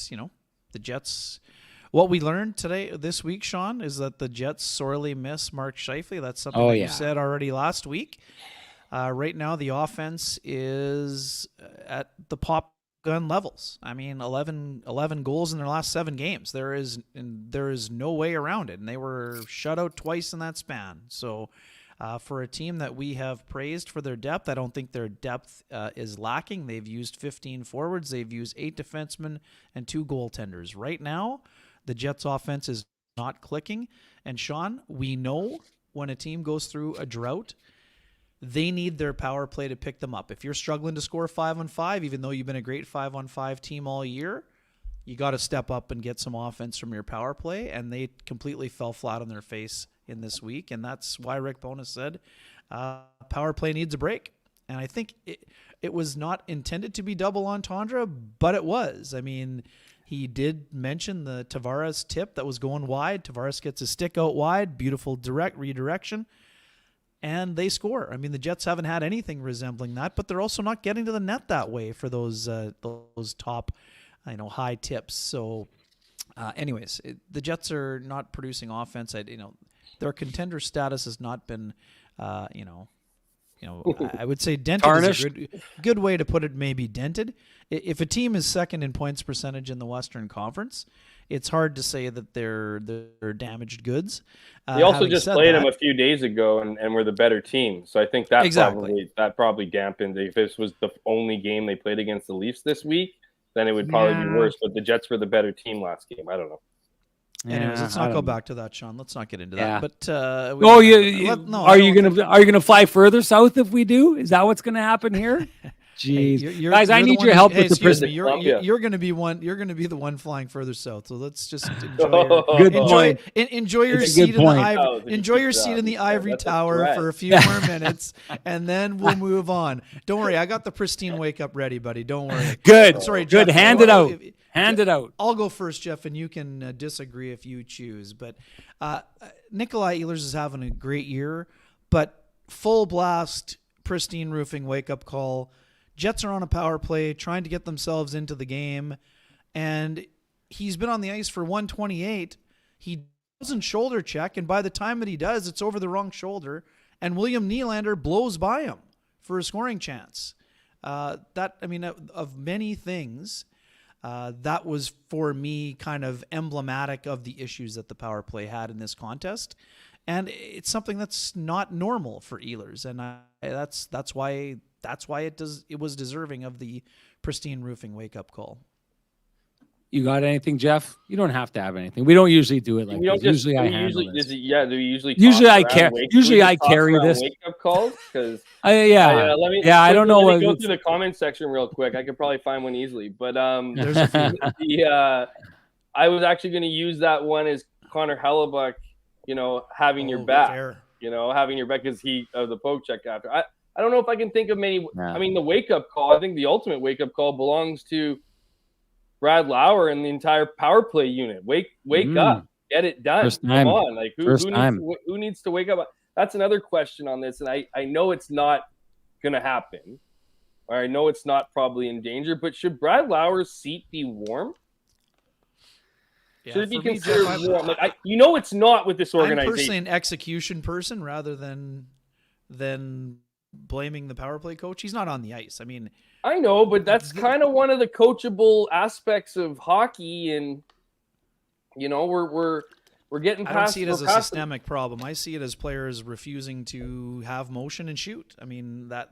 the Jets, what we learned this week, Sean, is that the Jets sorely miss Mark Scheifele. That's something you said already last week. Right now, the offense is at the pop gun levels. I mean, 11 goals in their last 7 games. There is no way around it. And they were shut out twice in that span. So for a team that we have praised for their depth, I don't think their depth is lacking. They've used 15 forwards. They've used 8 defensemen and 2 goaltenders. Right now, the Jets offense is not clicking. And Sean, we know when a team goes through a drought, they need their power play to pick them up. If you're struggling to score 5-on-5, even though you've been a great 5-on-5 team all year, you got to step up and get some offense from your power play. And they completely fell flat on their face in this week. And that's why Rick Bowness said power play needs a break. And I think it was not intended to be double entendre, but it was. I mean, he did mention the Tavares tip that was going wide. Tavares gets a stick out wide, beautiful direct redirection. And they score. I mean, the Jets haven't had anything resembling that, but they're also not getting to the net that way for those top, high tips. So, anyways, the Jets are not producing offense. Their contender status has not been, I would say dented tarnished. Is a good way to put it. Maybe dented. If a team is second in points percentage in the Western Conference, it's hard to say that they're damaged goods. They also just played them a few days ago and were the better team. So I think that probably dampened. If this was the only game they played against the Leafs this week, then it would probably be worse. But the Jets were the better team last game. I don't know. Anyways, let's not go back to that, Sean. Let's not get into that. But are you gonna fly further south if we do? Is that what's gonna happen here? Jeez, guys, I need your help with the prison. You're going to be one. You're going to be the one flying further south. So let's just enjoy your seat in the ivory tower for a few more minutes, and then we'll move on. Don't worry, I got the pristine wake up ready, buddy. Don't worry. Good. Sorry, good. Jeff, Hand it out. Hand it out. I'll go first, Jeff, and you can disagree if you choose. But Nikolai Ehlers is having a great year, but full blast Pristine Roofing wake up call. Jets are on a power play trying to get themselves into the game, and he's been on the ice for 128. He doesn't shoulder check, and by the time that he does, it's over the wrong shoulder, and William Nylander blows by him for a scoring chance. Of many things, that was, for me, kind of emblematic of the issues that the power play had in this contest, and it's something that's not normal for Ehlers, and that's why it was deserving of the Pristine Roofing wake-up call. You got anything, Jeff? You don't have to have anything. We don't usually do it like We don't this. just Usually I do we handle usually this. do we usually Usually toss I around care. wake- Usually we just I toss carry around this. wake-up calls? Because Yeah. let me Yeah, I don't know let what me go it's- through the comment section real quick. I could probably find one easily, but There's a few. I was actually going to use that one as Connor Hellebuck, having your back, Fair. having your back because he the poke check after. I don't know if I can think of many. Yeah. I mean, the wake up call. I think the ultimate wake up call belongs to Brad Lauer and the entire power play unit. Wake up, get it done. First time. Come on, like First time. who needs to wake up? That's another question on this, and I know it's not going to happen. Or I know it's not probably in danger, but should Brad Lauer's seat be warm? Yeah, Should it be for me, considered Jeff, warm? Like it's not with this I'm organization. personally an execution person rather than blaming the power play coach. He's not on the ice. I mean, I know, but that's kind of one of the coachable aspects of hockey, and we're getting past. I don't see it as we're a past systemic problem. I see it as players refusing to have motion and shoot. I mean, I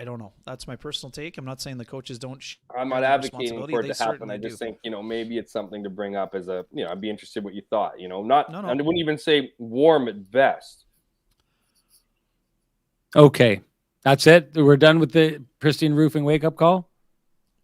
don't know. That's my personal take. I'm not saying the coaches don't. I'm not share advocating responsibility. for it They to happen. certainly I just do. think maybe it's something to bring up as a I'd be interested what you thought. Not No. I wouldn't even say warm at best. Okay. That's it. We're done with the Pristine Roofing wake up call.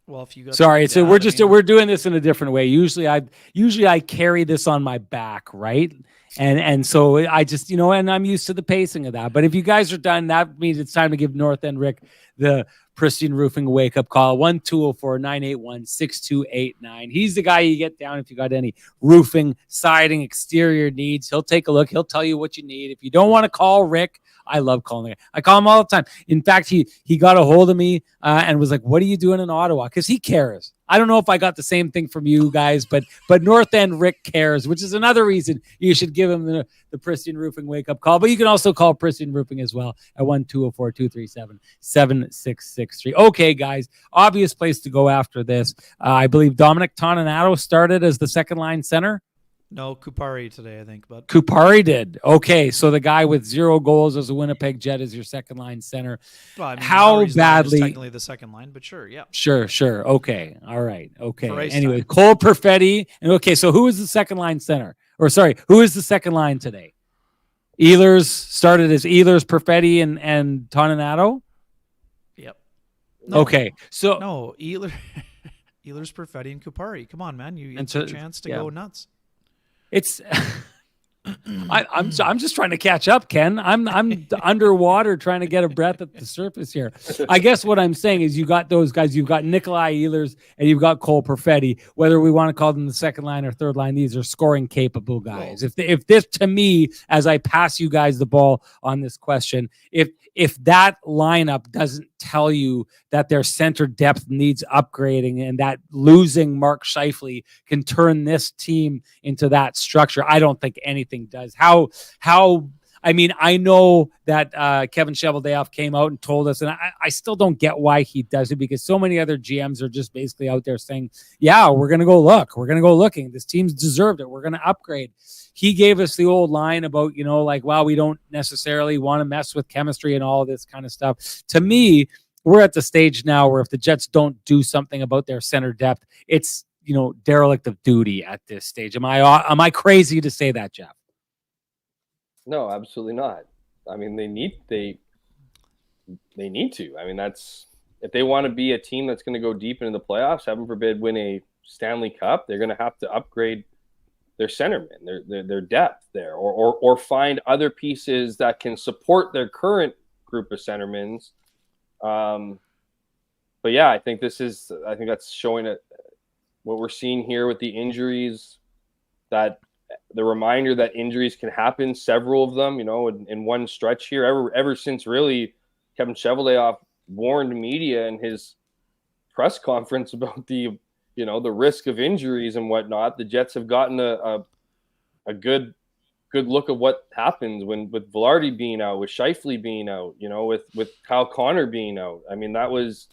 Well, if you got Sorry, something so to add, we're doing this in a different way. Usually I carry this on my back, right? And so I just, and I'm used to the pacing of that. But if you guys are done, that means it's time to give North End Rick the Pristine Roofing wake up call. 1-204-981-6289. He's the guy you get down if you got any roofing, siding, exterior needs. He'll take a look. He'll tell you what you need. If you don't want to call Rick, I love calling him. I call him all the time. In fact, he got a hold of me and was like, "What are you doing in Ottawa?" Because he cares. I don't know if I got the same thing from you guys, but North End Rick cares, which is another reason you should give him the Pristine Roofing wake up call. But you can also call Pristine Roofing as well at 1-204-237-7663. Okay, guys, obvious place to go after this. I believe Dominic Toninato started as the second line center. no Kupari today, I think. But Kupari did. Okay, so the guy with 0 goals as a Winnipeg Jet is your second line center. well, I mean, How Lowry's line is badly- technically the second line, but sure, yeah. Sure. Okay. All right. Okay. For ice Anyway, time. Cole Perfetti. And okay, so who is the second line center? Or sorry, who is the second line today? Ehlers started as Ehlers, Perfetti, and Toninato. Yep. Okay. So No, Ehlers, Perfetti, and Kupari. Come on, man. And It's so- a chance to yeah. go nuts. it's I'm just trying to catch up, Ken. I'm underwater trying to get a breath at the surface here. I guess what I'm saying is you got those guys. You've got Nikolai Ehlers and you've got Cole Perfetti. Whether we want to call them the second line or third line, these are scoring capable guys. If this, to me, as I pass you guys the ball on this question, if that lineup doesn't tell you that their center depth needs upgrading and that losing Mark Scheifele can turn this team into that structure, I don't think anything does. How I mean, I know that Kevin Cheveldayoff came out and told us, and I still don't get why he does it, because so many other GMs are just basically out there saying, yeah, we're going to go look. We're going to go looking. This team's deserved it. We're going to upgrade. He gave us the old line about, like, wow, we don't necessarily want to mess with chemistry and all of this kind of stuff. To me, we're at the stage now where if the Jets don't do something about their center depth, it's, derelict of duty at this stage. Am I crazy to say that, Jeff? No, absolutely not. I mean, they need to. I mean, that's if they want to be a team that's going to go deep into the playoffs, heaven forbid, win a Stanley Cup, they're going to have to upgrade their centermen, their depth there, or find other pieces that can support their current group of centermen. But yeah, I think that's showing it. What we're seeing here with the injuries, that the reminder that injuries can happen, several of them, in one stretch here, ever since really Kevin Cheveldayoff warned media in his press conference about the risk of injuries and whatnot. The Jets have gotten a good look of what happens with Velarde being out, with Scheifele being out, with Kyle Connor being out. I mean, that was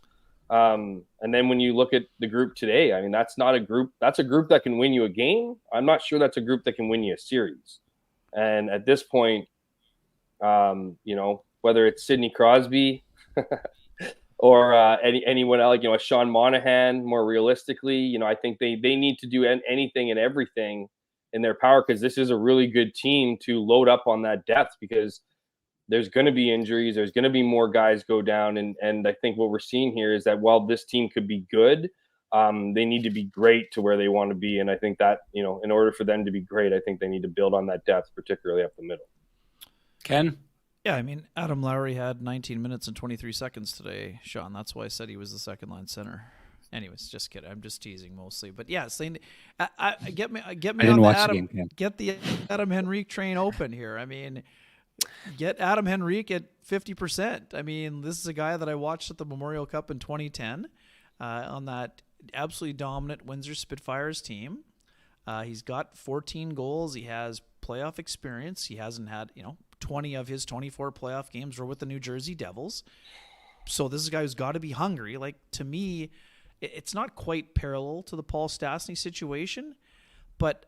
and then when you look at the group today, I mean, that's a group that can win you a game. I'm not sure that's a group that can win you a series. And at this point, whether it's Sidney Crosby anyone else, a Sean Monahan. More realistically, I think they need to do anything and everything in their power, because this is a really good team to load up on that depth, because there's going to be injuries. There's going to be more guys go down. And I think what we're seeing here is that while this team could be good, they need to be great to where they want to be. And I think that, in order for them to be great, I think they need to build on that depth, particularly up the middle. Ken? Yeah, I mean, Adam Lowry had 19 minutes and 23 seconds today, Sean. That's why I said he was the second line center. Anyways, just kidding. I'm just teasing mostly. But yeah, get me on the Adam Henrique train open here. I mean, get Adam Henrique at 50%. I mean, this is a guy that I watched at the Memorial Cup in 2010 on that absolutely dominant Windsor Spitfires team. He's got 14 goals. He has playoff experience. He hasn't had, 20 of his 24 playoff games were with the New Jersey Devils. So this is a guy who's got to be hungry. Like, to me, it's not quite parallel to the Paul Stastny situation, but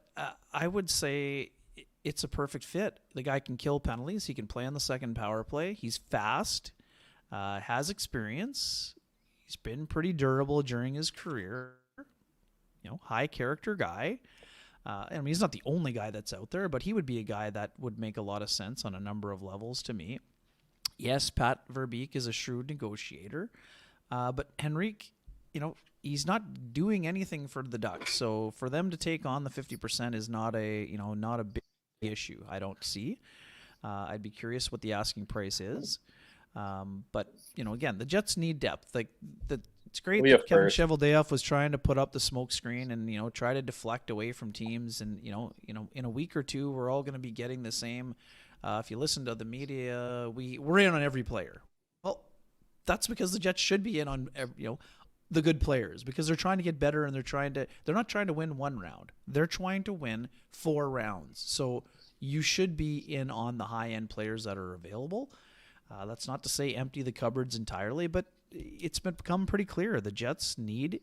I would say it's a perfect fit. The guy can kill penalties. He can play on the second power play. He's fast, has experience. He's been pretty durable during his career. High character guy. I mean, he's not the only guy that's out there, but he would be a guy that would make a lot of sense on a number of levels to me. Yes, Pat Verbeek is a shrewd negotiator, but Henrique, he's not doing anything for the Ducks. So for them to take on the 50% is not a big issue. I don't see. I'd be curious what the asking price is. But again, the Jets need depth. Like it's great that Kevin Cheveldayoff was trying to put up the smoke screen and try to deflect away from teams. And in a week or two, we're all going to be getting the same. If you listen to the media, we're in on every player. Well, that's because the Jets should be in on the good players, because they're trying to get better, and they're not trying to win one round. They're trying to win 4 rounds. So you should be in on the high end players that are available. That's not to say empty the cupboards entirely, but it's become pretty clear the Jets need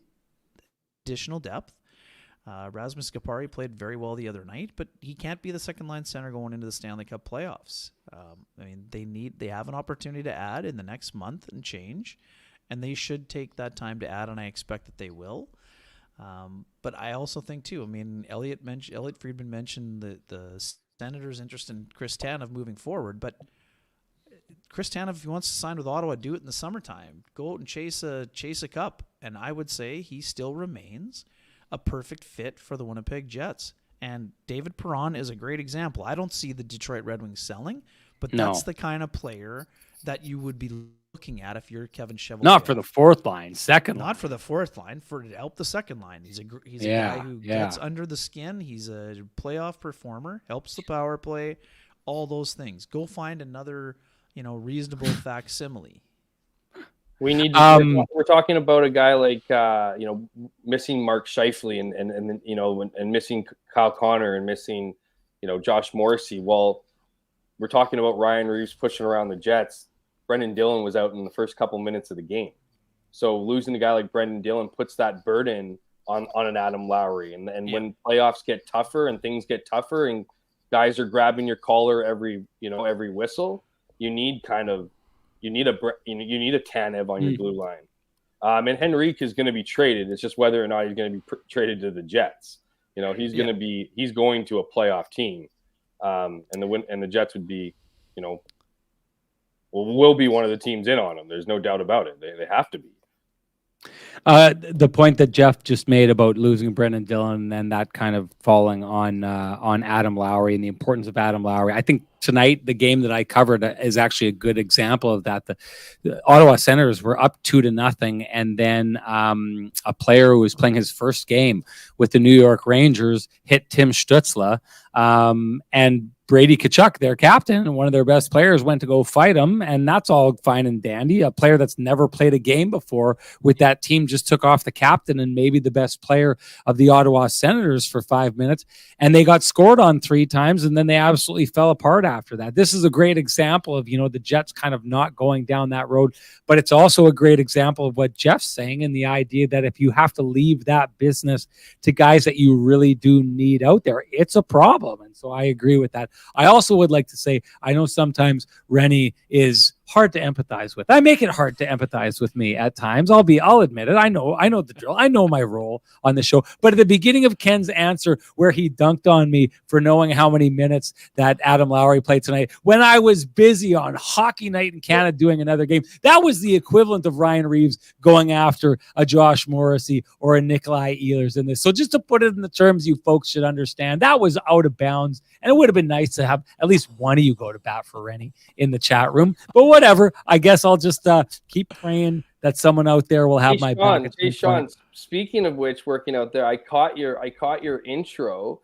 additional depth. Rasmus Gapari played very well the other night, but he can't be the second line center going into the Stanley Cup playoffs. I mean, they have an opportunity to add in the next month and change, and they should take that time to add, and I expect that they will. But I also think too, I mean, Elliot Friedman mentioned the Senators' interest in Chris Tanev moving forward, but Chris Tanev, if he wants to sign with Ottawa, do it in the summertime. Go out and chase a cup. And I would say he still remains a perfect fit for the Winnipeg Jets. And David Perron is a great example. I don't see the Detroit Red Wings selling, but that's the kind of player that you would be looking at if you're Kevin Cheveldayoff. Not for the fourth line, second line. Not for the fourth line, to help the second line. He's a guy who gets under the skin. He's a playoff performer, helps the power play, all those things. Go find another reasonable facsimile. We need to, we're talking about a guy like, missing Mark Scheifele and missing Kyle Connor and missing, Josh Morrissey. Well, we're talking about Ryan Reeves pushing around the Jets. Brendan Dillon was out in the first couple minutes of the game. So losing a guy like Brendan Dillon puts that burden on an Adam Lowry. And when playoffs get tougher and things get tougher and guys are grabbing your collar every whistle, you need a Tanev on your blue line. And Henrique is going to be traded. It's just whether or not he's going to be traded to the Jets. He's going to a playoff team. And the Jets would be, will be one of the teams in on him. There's no doubt about it. They have to be. The point that Jeff just made about losing Brendan Dillon and that kind of falling on Adam Lowry and the importance of Adam Lowry. I think tonight, the game that I covered is actually a good example of that. The Ottawa Senators were up 2-0, and then a player who was playing his first game with the New York Rangers hit Tim Stützle, and Brady Tkachuk, their captain and one of their best players, went to go fight him, and that's all fine and dandy. A player that's never played a game before with that team just took off the captain and maybe the best player of the Ottawa Senators for 5 minutes, and they got scored on 3 times, and then they absolutely fell apart after that. This is a great example of, the Jets kind of not going down that road, but it's also a great example of what Jeff's saying, and the idea that if you have to leave that business to guys that you really do need out there, it's a problem. And so I agree with that. I also would like to say, I know sometimes Renny is hard to empathize with. I make it hard to empathize with me at times. I'll admit it. I know the drill. I know my role on the show. But at the beginning of Ken's answer, where he dunked on me for knowing how many minutes that Adam Lowry played tonight, when I was busy on hockey night in Canada doing another game, that was the equivalent of Ryan Reeves going after a Josh Morrissey or a Nikolai Ehlers in this. So just to put it in the terms you folks should understand, that was out of bounds. And it would have been nice to have at least one of you go to bat for Renny in the chat room. But whatever, I guess I'll just keep praying that someone out there will have my back. Hey, Sean, speaking of which, working out there, I caught your intro.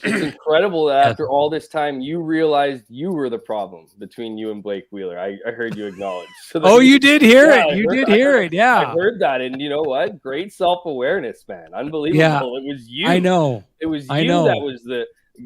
It's incredible that after all this time, you realized you were the problem between you and Blake Wheeler. I heard you acknowledge. So you did hear it. You did hear it. Yeah. I heard that. And you know what? Great self-awareness, man. Unbelievable. Yeah. It was you. I know. It was you that was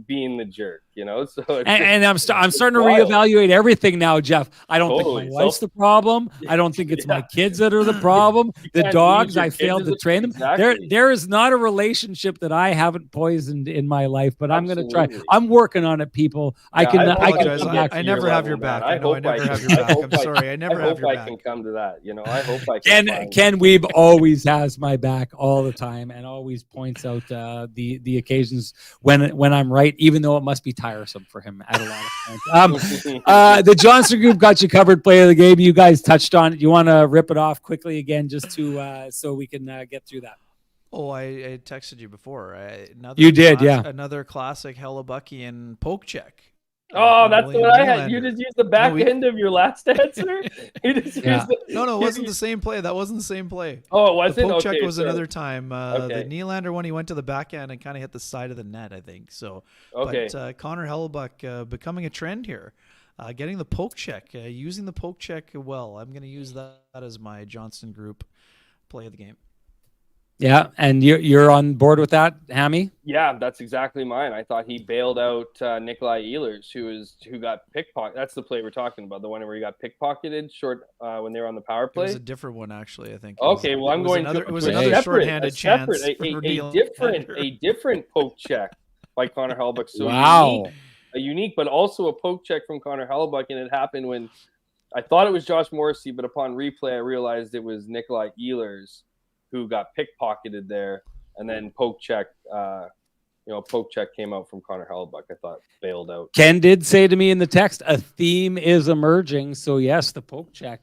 being the jerk, so and I'm starting to reevaluate everything now, Jeff. I don't think my wife's the problem. I don't think it's my kids that are the problem. The dogs, I failed to train them. Exactly. There is not a relationship that I haven't poisoned in my life, but I'm going to try. I'm working on it, people. I apologize. I never have your back. I know I never have your back. I'm sorry. I never have your back. I can come to that. I hope I can. Ken Weeb always has my back all the time and always points out the occasions when I'm right, even though it must be tiresome for him at a lot of points. The Johnson Group got you covered. Play of the game. You guys touched on it. You want to rip it off quickly again, just to so we can get through that. Oh, I texted you before. You did, yeah. Another classic Hellebuckian poke check. Oh, that's what I had. You just used the back end of your last answer? No, it wasn't the same play. That wasn't the same play. Oh, it wasn't? The poke check was another time. The Nylander one, he went to the back end and kind of hit the side of the net, I think. So, But Connor Hellebuck becoming a trend here. Getting the poke check, using the poke check well. I'm going to use that as my Johnston Group play of the game. Yeah, and you're on board with that, Hammy? Yeah, that's exactly mine. I thought he bailed out Nikolai Ehlers, who got pickpocketed. That's the play we're talking about, the one where he got pickpocketed short when they were on the power play. It was a different one, actually. I think. Okay, it was another shorthanded chance. A different poke check by Connor Hellebuck. So unique, but also a poke check from Connor Hellebuck, and it happened when I thought it was Josh Morrissey, but upon replay, I realized it was Nikolai Ehlers who got pickpocketed there, and then poke check came out from Connor Hellebuck. I thought bailed out. Ken did say to me in the text, a theme is emerging. So yes, the poke check,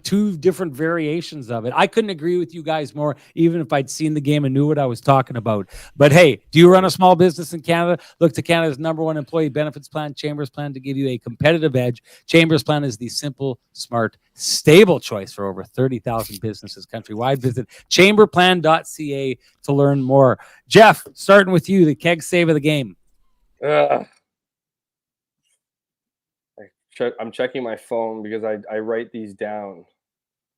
two different variations of it. I couldn't agree with you guys more, even if I'd seen the game and knew what I was talking about. But hey, do you run a small business in Canada? Look to Canada's #1 employee benefits plan, Chambers Plan, to give you a competitive edge. Chambers Plan is the simple, smart, stable choice for over 30,000 businesses countrywide. Visit chamberplan.ca to learn more. Jeff, starting with you, the keg save of the game. I'm checking my phone because I write these down,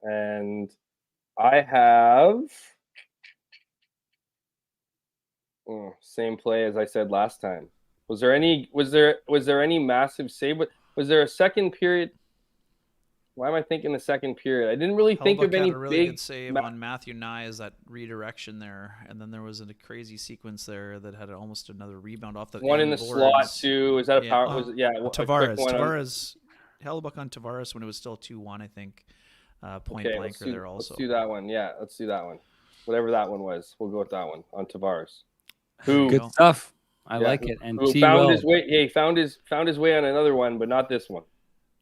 and I have same play as I said last time. Was there any massive save? Was there a second period? Why am I thinking the second period? I didn't really think of any had a really good save on Matthew Nye as that redirection there, and then there was a crazy sequence there that had almost another rebound off the one in the boards. Slot too. Is that a power? Tavares Hellebuck on Tavares when it was still 2-1, I think. Point blanker there also. Let's do that one. Yeah, let's do that one. Whatever that one was, we'll go with that one on Tavares. Good stuff. I like it. And who found his way? He found his way on another one, but not this one.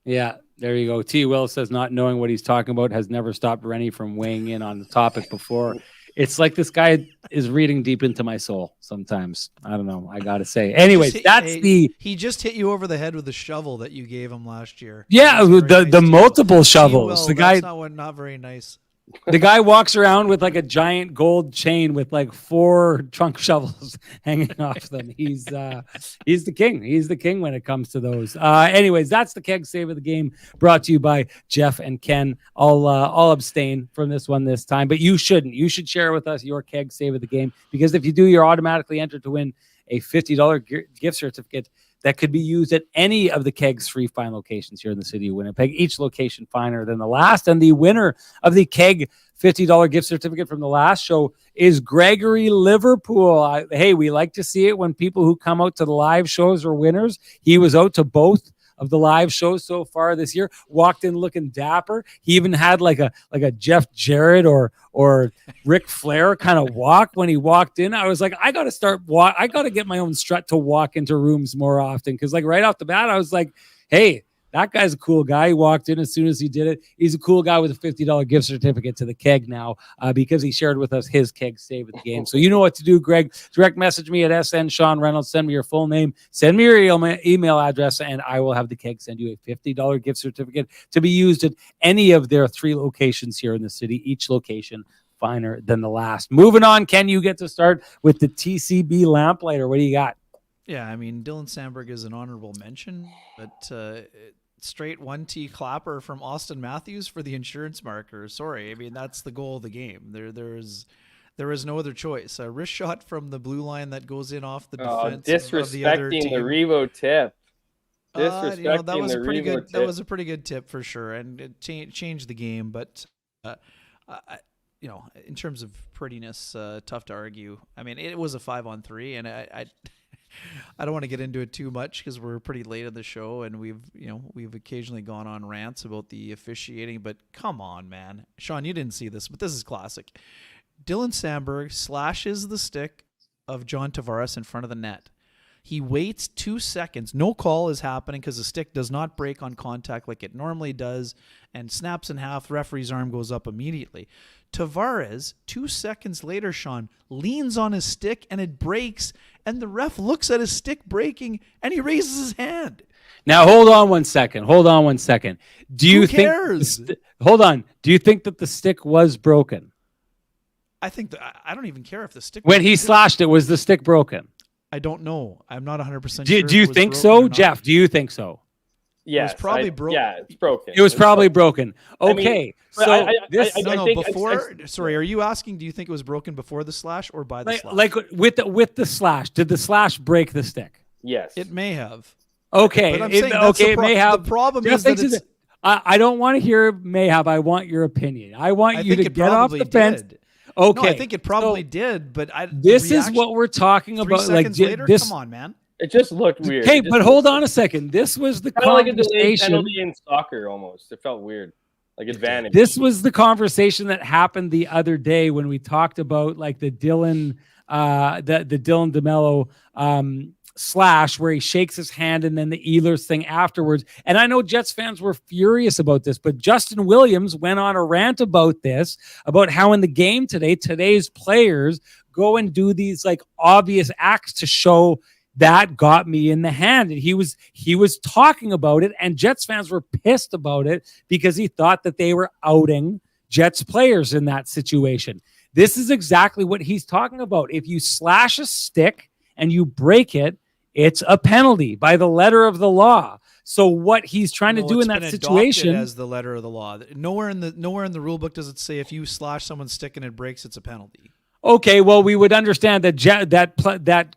Yeah, there you go. T. Will says not knowing what he's talking about has never stopped Renny from weighing in on the topic before. It's like this guy is reading deep into my soul sometimes. I don't know. I got to say. Anyways, he just hit you over the head with the shovel that you gave him last year. Yeah, the multiple shovels. The guy, not very nice. The guy walks around with like a giant gold chain with like 4 trunk shovels hanging off them. He's the king. He's the king when it comes to those. Anyways, that's the keg save of the game, brought to you by Jeff and Ken. I'll abstain from this one this time, but you shouldn't. You should share with us your keg save of the game, because if you do, you're automatically entered to win a $50 gift certificate that could be used at any of the Keg's 3 fine locations here in the city of Winnipeg, each location finer than the last. And the winner of the Keg $50 gift certificate from the last show is Gregory Liverpool. Hey, we like to see it when people who come out to the live shows are winners. He was out to both of the live shows so far this year. Walked in looking dapper. He even had like a Jeff Jarrett or Ric Flair kind of walk when he walked in. I was like, I got to get my own strut to walk into rooms more often, because like right off the bat, I was like, hey, that guy's a cool guy. He walked in as soon as he did it. He's a cool guy with a $50 gift certificate to the keg now because he shared with us his keg save at the game. So you know what to do, Greg. Direct message me at SN Sean Reynolds. Send me your full name. Send me your email address, and I will have the keg send you a $50 gift certificate to be used at any of their 3 locations here in the city. Each location finer than the last. Moving on, Ken, you get to start with the TCB lamplighter. What do you got? Yeah, I mean, Dylan Sandberg is an honorable mention, but straight 1T clapper from Austin Matthews for the insurance marker. Sorry, I mean, that's the goal of the game. There is no other choice. A wrist shot from the blue line that goes in off the defense of the other team. Disrespecting the Revo tip. That was a pretty good tip for sure, and it changed the game. But in terms of prettiness, tough to argue. I mean, it was a 5-on-3, and I don't want to get into it too much because we're pretty late in the show, and we've occasionally gone on rants about the officiating. But come on, man, Sean, you didn't see this, but this is classic. Dylan Sandberg slashes the stick of John Tavares in front of the net. He waits 2 seconds. No call is happening because the stick does not break on contact like it normally does, and snaps in half. Referee's arm goes up immediately. Tavares, 2 seconds later, Sean, leans on his stick and it breaks, and the ref looks at his stick breaking and he raises his hand. Now, hold on one second. Do you think? Hold on. Do you think that the stick was broken? I think I don't even care if the stick. When he slashed it, was the stick broken? I don't know. I'm not 100% sure. Do you think so, Jeff? Do you think so? Yes, it was probably broken. Yeah, it's broken. It was probably broken. Okay, Sorry, are you asking? Do you think it was broken before the slash or by the slash? Like with the slash, did the slash break the stick? Yes, it may have. Okay, but I'm saying it may have. The problem is that it's, I don't want to hear may have. I want your opinion. I want you to get off the fence. Okay, no, I think it probably did, but this is what we're talking about. 3 seconds later, come on, man. It just looked weird. Okay, but hold on a second. This was the conversation. Like a delayed penalty in soccer, almost. It felt weird, like advantage. This was the conversation that happened the other day when we talked about like the Dylan DeMello slash where he shakes his hand and then the Ehlers thing afterwards. And I know Jets fans were furious about this, but Justin Williams went on a rant about this, about how in the game today's players go and do these like obvious acts to show that got me in the hand. And he was talking about it, and Jets fans were pissed about it because he thought that they were outing Jets players in that situation. This is exactly what he's talking about. If you slash a stick and you break it, it's a penalty by the letter of the law. So what he's trying to do in that situation, as the letter of the law, nowhere in the rule book does it say if you slash someone's stick and it breaks, it's a penalty. Okay, well, we would understand that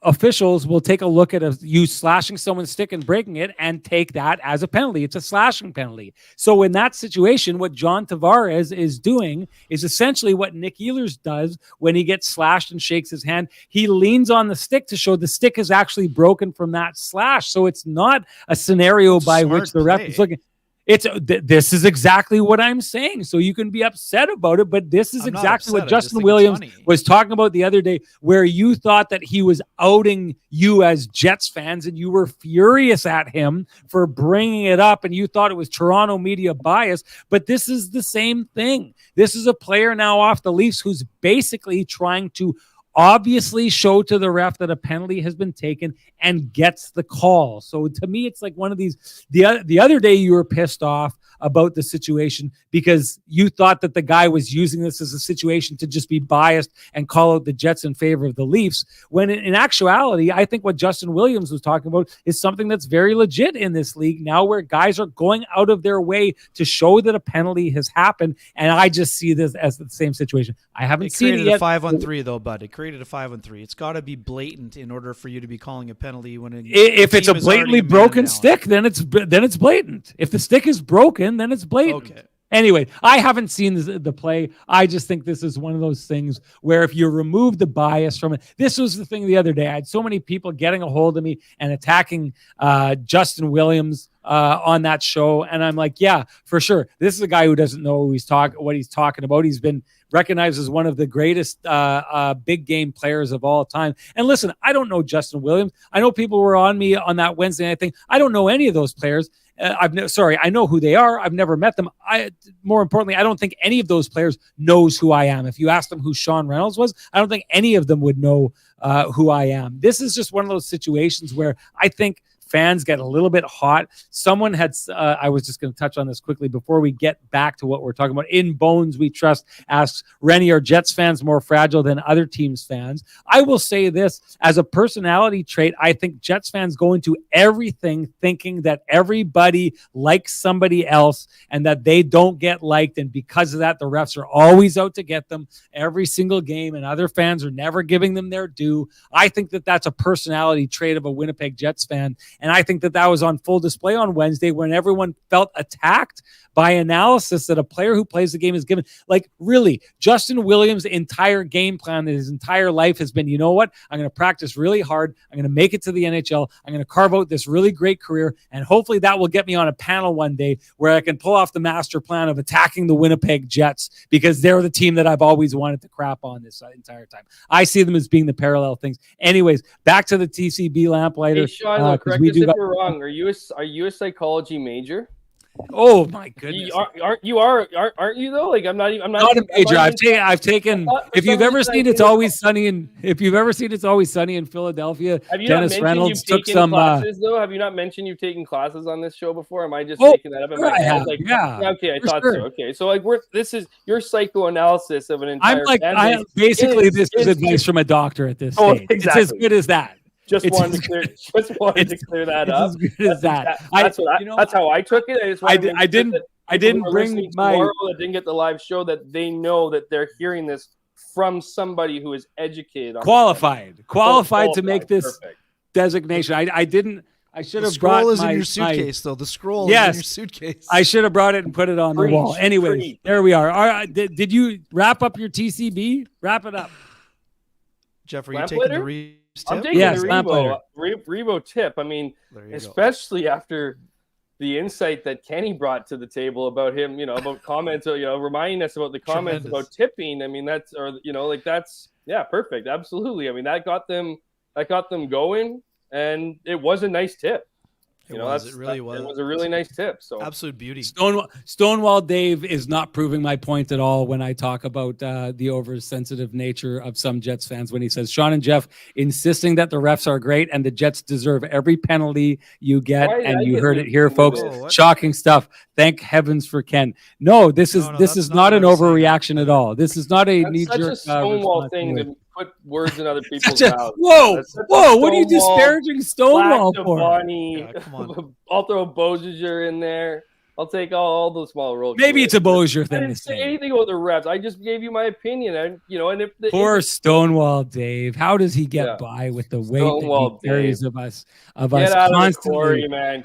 officials will take a look at you slashing someone's stick and breaking it and take that as a penalty. It's a slashing penalty. So in that situation, what John Tavares is doing is essentially what Nick Ehlers does when he gets slashed and shakes his hand. He leans on the stick to show the stick is actually broken from that slash. So it's not a scenario by which the ref is looking. This is exactly what I'm saying. So you can be upset about it, but this is exactly what Justin Williams was talking about the other day, where you thought that he was outing you as Jets fans and you were furious at him for bringing it up and you thought it was Toronto media bias. But this is the same thing. This is a player now off the Leafs who's basically trying to obviously show to the ref that a penalty has been taken and gets the call. So to me, it's like one of these, the other day you were pissed off about the situation because you thought that the guy was using this as a situation to just be biased and call out the Jets in favor of the Leafs. When in actuality, I think what Justin Williams was talking about is something that's very legit in this league now, where guys are going out of their way to show that a penalty has happened. And I just see this as the same situation. I haven't seen it yet. It created a 5-on-3 though, bud. It created a 5-on-3. It's got to be blatant in order for you to be calling a penalty when if it's a blatantly broken stick, then it's blatant. If the stick is broken, then it's blatant. Okay. Anyway, I haven't seen the play. I just think this is one of those things where if you remove the bias from it, this was the thing the other day. I had so many people getting a hold of me and attacking Justin Williams on that show. And I'm like, yeah, for sure. This is a guy who doesn't know what he's talking about. He's been recognized as one of the greatest big game players of all time. And listen, I don't know Justin Williams. I know people were on me on that Wednesday night thing. I don't know any of those players. I know who they are. I've never met them. More importantly, I don't think any of those players knows who I am. If you ask them who Sean Reynolds was, I don't think any of them would know who I am. This is just one of those situations where I think fans get a little bit hot. Someone had, I was just going to touch on this quickly before we get back to what we're talking about. In Bones We Trust asks, Renny, are Jets fans more fragile than other teams' fans? I will say this, as a personality trait, I think Jets fans go into everything thinking that everybody likes somebody else and that they don't get liked. And because of that, the refs are always out to get them every single game and other fans are never giving them their due. I think that that's a personality trait of a Winnipeg Jets fan. And I think that that was on full display on Wednesday when everyone felt attacked by analysis that a player who plays the game is given. Like, really, Justin Williams' entire game plan, his entire life has been, you know what? I'm going to practice really hard. I'm going to make it to the NHL. I'm going to carve out this really great career. And hopefully that will get me on a panel one day where I can pull off the master plan of attacking the Winnipeg Jets because they're the team that I've always wanted to crap on this entire time. I see them as being the parallel things. Anyways, back to the TCB lamplighter. Hey, Sean, correct us if you're wrong. Are you a psychology major? Oh my goodness! Aren't you though? Like I'm not a major. I've taken. If you've ever seen It's Always Sunny in Philadelphia, have you Dennis Reynolds took some classes though. Have you not mentioned you've taken classes on this show before? Am I just making that up in my head? Like, yeah. Okay, I thought so. Okay, so like this is your psychoanalysis of an entire. This is advice from a doctor at this stage. Exactly. It's as good as that. Just wanted to clear that up. As good as that. That's how I took it. I didn't bring my that didn't get the live show that they know that they're hearing this from somebody who is educated, qualified to make this designation. I should have brought in your suitcase, though. The scroll is in your suitcase. I should have brought it and put it on the wall. Anyways, there we are. All right, did you wrap up your TCB? Wrap it up. Jeff, are you taking the tip? I'm taking the Rebo tip. I mean, especially after the insight that Kenny brought to the table about him, about comments, reminding us about the comments about tipping. I mean, that's perfect. Absolutely. I mean, that got them going, and it was a nice tip. It really was. It was a really nice tip. So absolute beauty. Stonewall Dave is not proving my point at all when I talk about the oversensitive nature of some Jets fans when he says Sean and Jeff insisting that the refs are great and the Jets deserve every penalty you get. You heard it here, folks. Shocking stuff. Thank heavens for Ken. No, this is not an overreaction at all. This is not a knee-jerk. Such a Stonewall thing to put words in other people's mouths. Whoa! What are you disparaging Stonewall for? Come on. I'll throw Boziger in there. I'll take all those small roles. Maybe it's a Boziger thing. I didn't say anything about the refs. I just gave you my opinion, and poor Stonewall Dave. How does he get by with the weight that he carries of us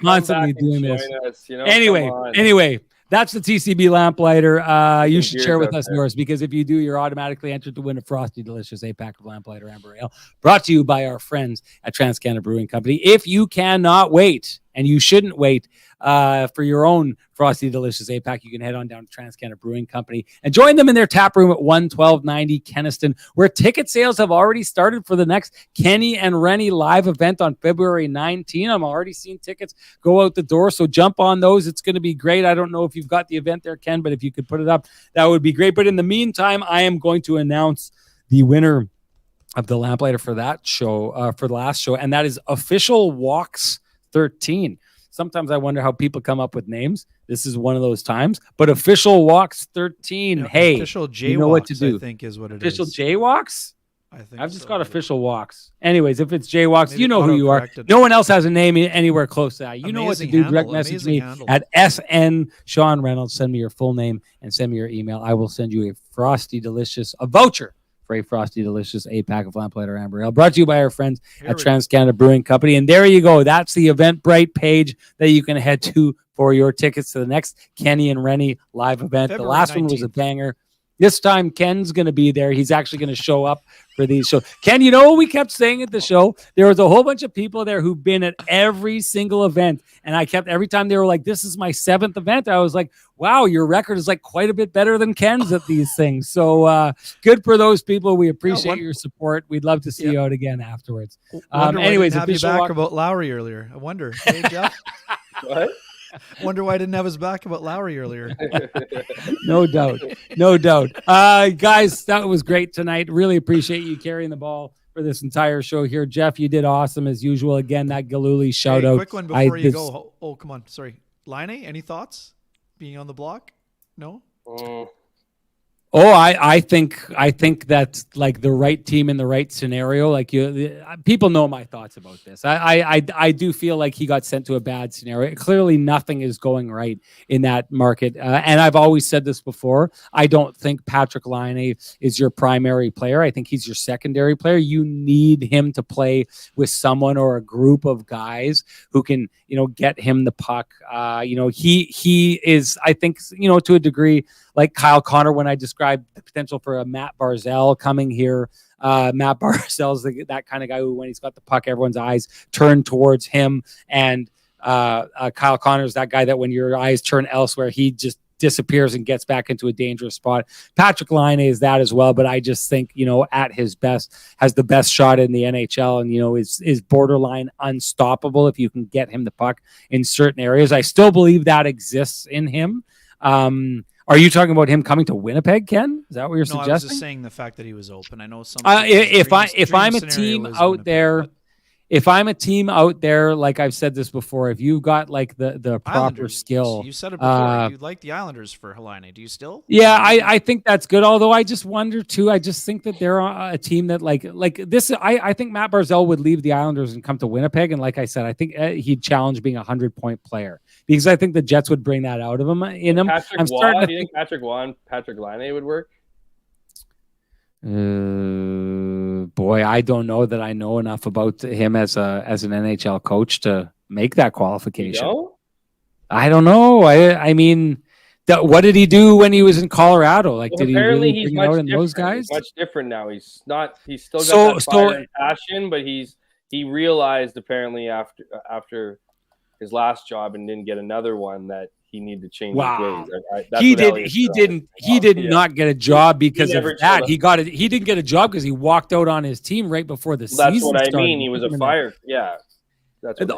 constantly doing this? Anyway. That's the TCB lamplighter. You should share with us yours because if you do, you're automatically entered to win a Frosty Delicious 8-pack of Lamplighter Amber Ale brought to you by our friends at Canada Brewing Company. If you cannot wait, and you shouldn't wait for your own Frosty Delicious 8-pack, you can head on down to Canada Brewing Company and join them in their tap room at 11290 Kenniston, where ticket sales have already started for the next Kenny and Renny live event on February 19. I'm already seeing tickets go out the door, so jump on those. It's going to be great. I don't know if you've got the event there, Ken, but if you could put it up, that would be great. But in the meantime, I am going to announce the winner of the Lamplighter for that show, for the last show, and that is Official Walks 13. Sometimes I wonder how people come up with names. This is one of those times. But Official Walks 13. Hey, Official Jaywalks, you know what to do. I think is what it official is. Jaywalks? I've just got Official Walks. Anyways, if it's Jaywalks, Maybe you know who you are. No one else has a name anywhere close to that. You know what to do. Direct message me at SN Sean Reynolds. Send me your full name and send me your email. I will send you a Frosty Delicious, a voucher for a frosty, delicious 8-pack of Lamplighter Amber Ale. Brought to you by our friends at go. Canada Brewing Company. And there you go. That's the Eventbrite page that you can head to for your tickets to the next Kenny and Renny live event. February the last 19th. one was a banger. This time, Ken's going to be there. He's actually going to show up for these shows. Ken, you know what we kept saying at the show? There was a whole bunch of people there who've been at every single event. And I kept, every time they were like, this is my 7th event, I was like, wow, your record is like quite a bit better than Ken's at these things. So good for those people. We appreciate your support. We'd love to see you out again afterwards. Anyways, have you back about Lowry earlier? I wonder. Hey, Jeff? What? Wonder why I didn't have his back about Lowry earlier. No doubt. Guys, that was great tonight. Really appreciate you carrying the ball for this entire show here. Jeff, you did awesome as usual. Again, that Galooly shout out. Quick one before you go. Oh, come on. Sorry. Line, any thoughts? Being on the block? No? I think that's like the right team in the right scenario. Like people know my thoughts about this. I do feel like he got sent to a bad scenario. Clearly, nothing is going right in that market. And I've always said this before. I don't think Patrick Laine is your primary player. I think he's your secondary player. You need him to play with someone or a group of guys who can, get him the puck. He is, I think, to a degree, like Kyle Connor, when I described the potential for a Matt Barzal coming here. Matt Barzal's that kind of guy who, when he's got the puck, everyone's eyes turn towards him. And Kyle Connor's that guy that when your eyes turn elsewhere, he just disappears and gets back into a dangerous spot. Patrick Laine is that as well, but I just think, at his best, has the best shot in the NHL and, is borderline unstoppable if you can get him the puck in certain areas. I still believe that exists in him. Are you talking about him coming to Winnipeg, Ken? Is that what you're suggesting? I was just saying the fact that he was open. I know some. If I'm a team out there, if I'm a team out there, like I've said this before, if you've got like the proper skill, you said it before. You like the Islanders for Laine. Do you still? Yeah, I think that's good. Although I just wonder too. I just think that they're a team that like this. I think Matt Barzal would leave the Islanders and come to Winnipeg. And like I said, I think he'd challenge being a 100-point player because I think the Jets would bring that out of him. Do you think Patrick Laine would work? Boy, I don't know that I know enough about him as an NHL coach to make that qualification. I don't know. I mean, what did he do when he was in Colorado? Like, did he really bring out in those guys? He's much different now. He's still got that fire and passion, but he realized apparently after his last job and didn't get another one that he needed to change his ways. He did not get a job because of that. He didn't get a job because he walked out on his team right before the season started. That's what I mean. He was a fire. Yeah.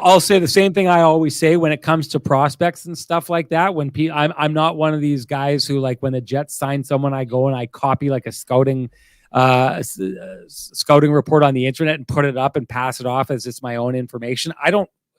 I'll say the same thing I always say when it comes to prospects and stuff like that. When I'm not one of these guys who, like, when the Jets sign someone, I go and I copy like a scouting report on the internet and put it up and pass it off as it's my own information.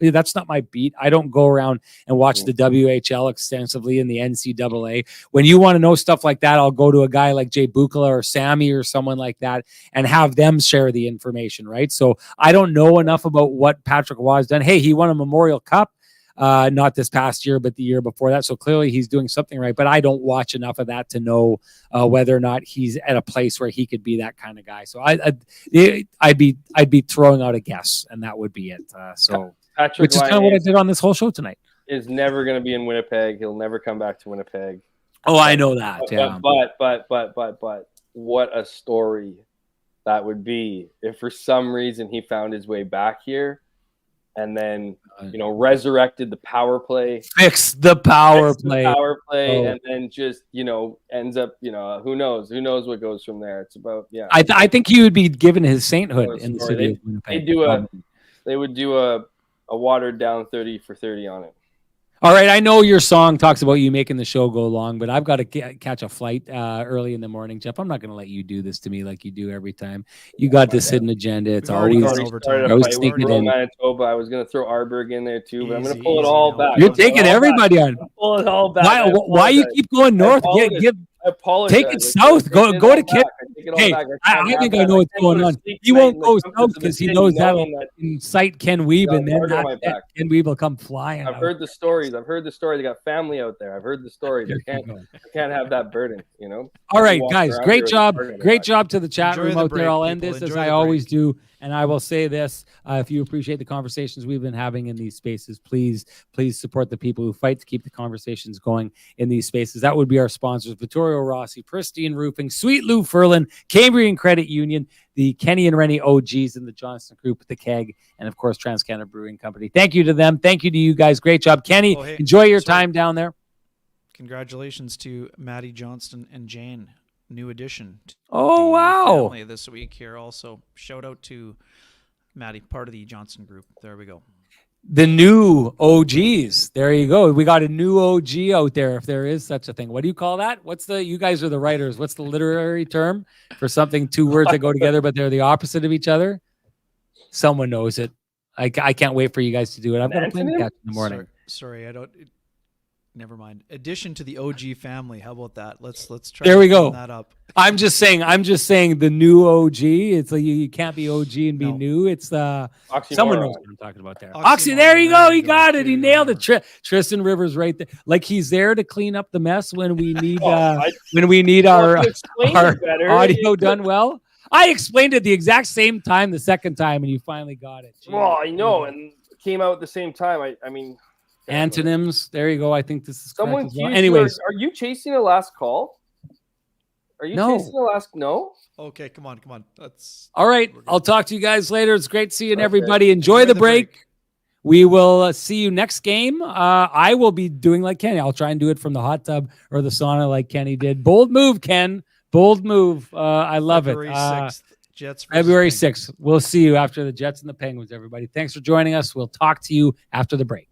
That's not my beat. I don't go around and watch the WHL extensively in the NCAA. When you want to know stuff like that, I'll go to a guy like Jay Bukala or Sammy or someone like that and have them share the information, right? So I don't know enough about what Patrick Waugh has done. Hey, he won a Memorial Cup, not this past year, but the year before that. So clearly he's doing something right, but I don't watch enough of that to know whether or not he's at a place where he could be that kind of guy. So I'd be throwing out a guess, and that would be it. Which is kind of what I did on this whole show tonight. Is never going to be in Winnipeg. He'll never come back to Winnipeg. Oh, I know that. But what a story that would be if for some reason he found his way back here and then, resurrected the power play. Fix the power play. And then just, ends up, who knows? Who knows what goes from there? It's about, I think he would be given his sainthood in the city of Winnipeg. They would do a watered down 30 for 30 on it. All right. I know your song talks about you making the show go long, but I've got to catch a flight early in the morning. Jeff, I'm not going to let you do this to me like you do every time. You got this hidden agenda. It's always overtime. I was thinking in Manitoba. I was going to throw Arberg in there too, but I'm going to pull it all back. You're taking everybody on. Pull it all back. Why you keep going north? I apologize. Take it south. Go to Kid. Hey, I think I know what's going on. He won't go south because he knows that'll incite Ken Weeb, and then Ken Weeb will come flying. I've heard the stories. They got family out there. I've heard the stories. I can't have that burden, you know. All right, guys. Great job. Great job to the chat room out there. I'll end this as I always do. And I will say this, if you appreciate the conversations we've been having in these spaces, please support the people who fight to keep the conversations going in these spaces. That would be our sponsors, Vittorio Rossi, Pristine Roofing, Sweet Lou Furlan, Cambrian Credit Union, the Kenny and Renny OGs in the Johnston Group, the Keg, and of course, Canada Brewing Company. Thank you to them. Thank you to you guys. Great job. Kenny, enjoy your time down there. Congratulations to Maddie Johnston and Jane. New addition to family this week here. Also, shout out to Maddie, part of the Johnson Group. There we go. The new OGs. There you go. We got a new OG out there, if there is such a thing. What do you call that? You guys are the writers. What's the literary term for something, two words that go together, but they're the opposite of each other? Someone knows it. I can't wait for you guys to do it. I've got to play catch in the morning. Sorry, I don't. Never mind. Addition to the OG family. How about that? Let's try. There we go. That up. I'm just saying the new OG. It's like you can't be OG and be new. It's someone knows what I'm talking about there. Oxy. There you go. He got it. He nailed it. Tristan Rivers right there. Like he's there to clean up the mess when we need our audio done well. I explained it the exact same time the second time, and you finally got it. Jeez. Well, I know, and it came out at the same time. I mean. Antonyms. There you go. I think this is someone. Well. Anyways, are you chasing a last call? Are you chasing a last? No. Okay, come on. That's all right. I'll talk to you guys later. It's great seeing everybody. Enjoy the break. We will see you next game. I will be doing like Kenny. I'll try and do it from the hot tub or the sauna like Kenny did. Bold move, Ken. Bold move. I love February it. 6th. Jets. February 6th. We'll see you after the Jets and the Penguins. Everybody, thanks for joining us. We'll talk to you after the break.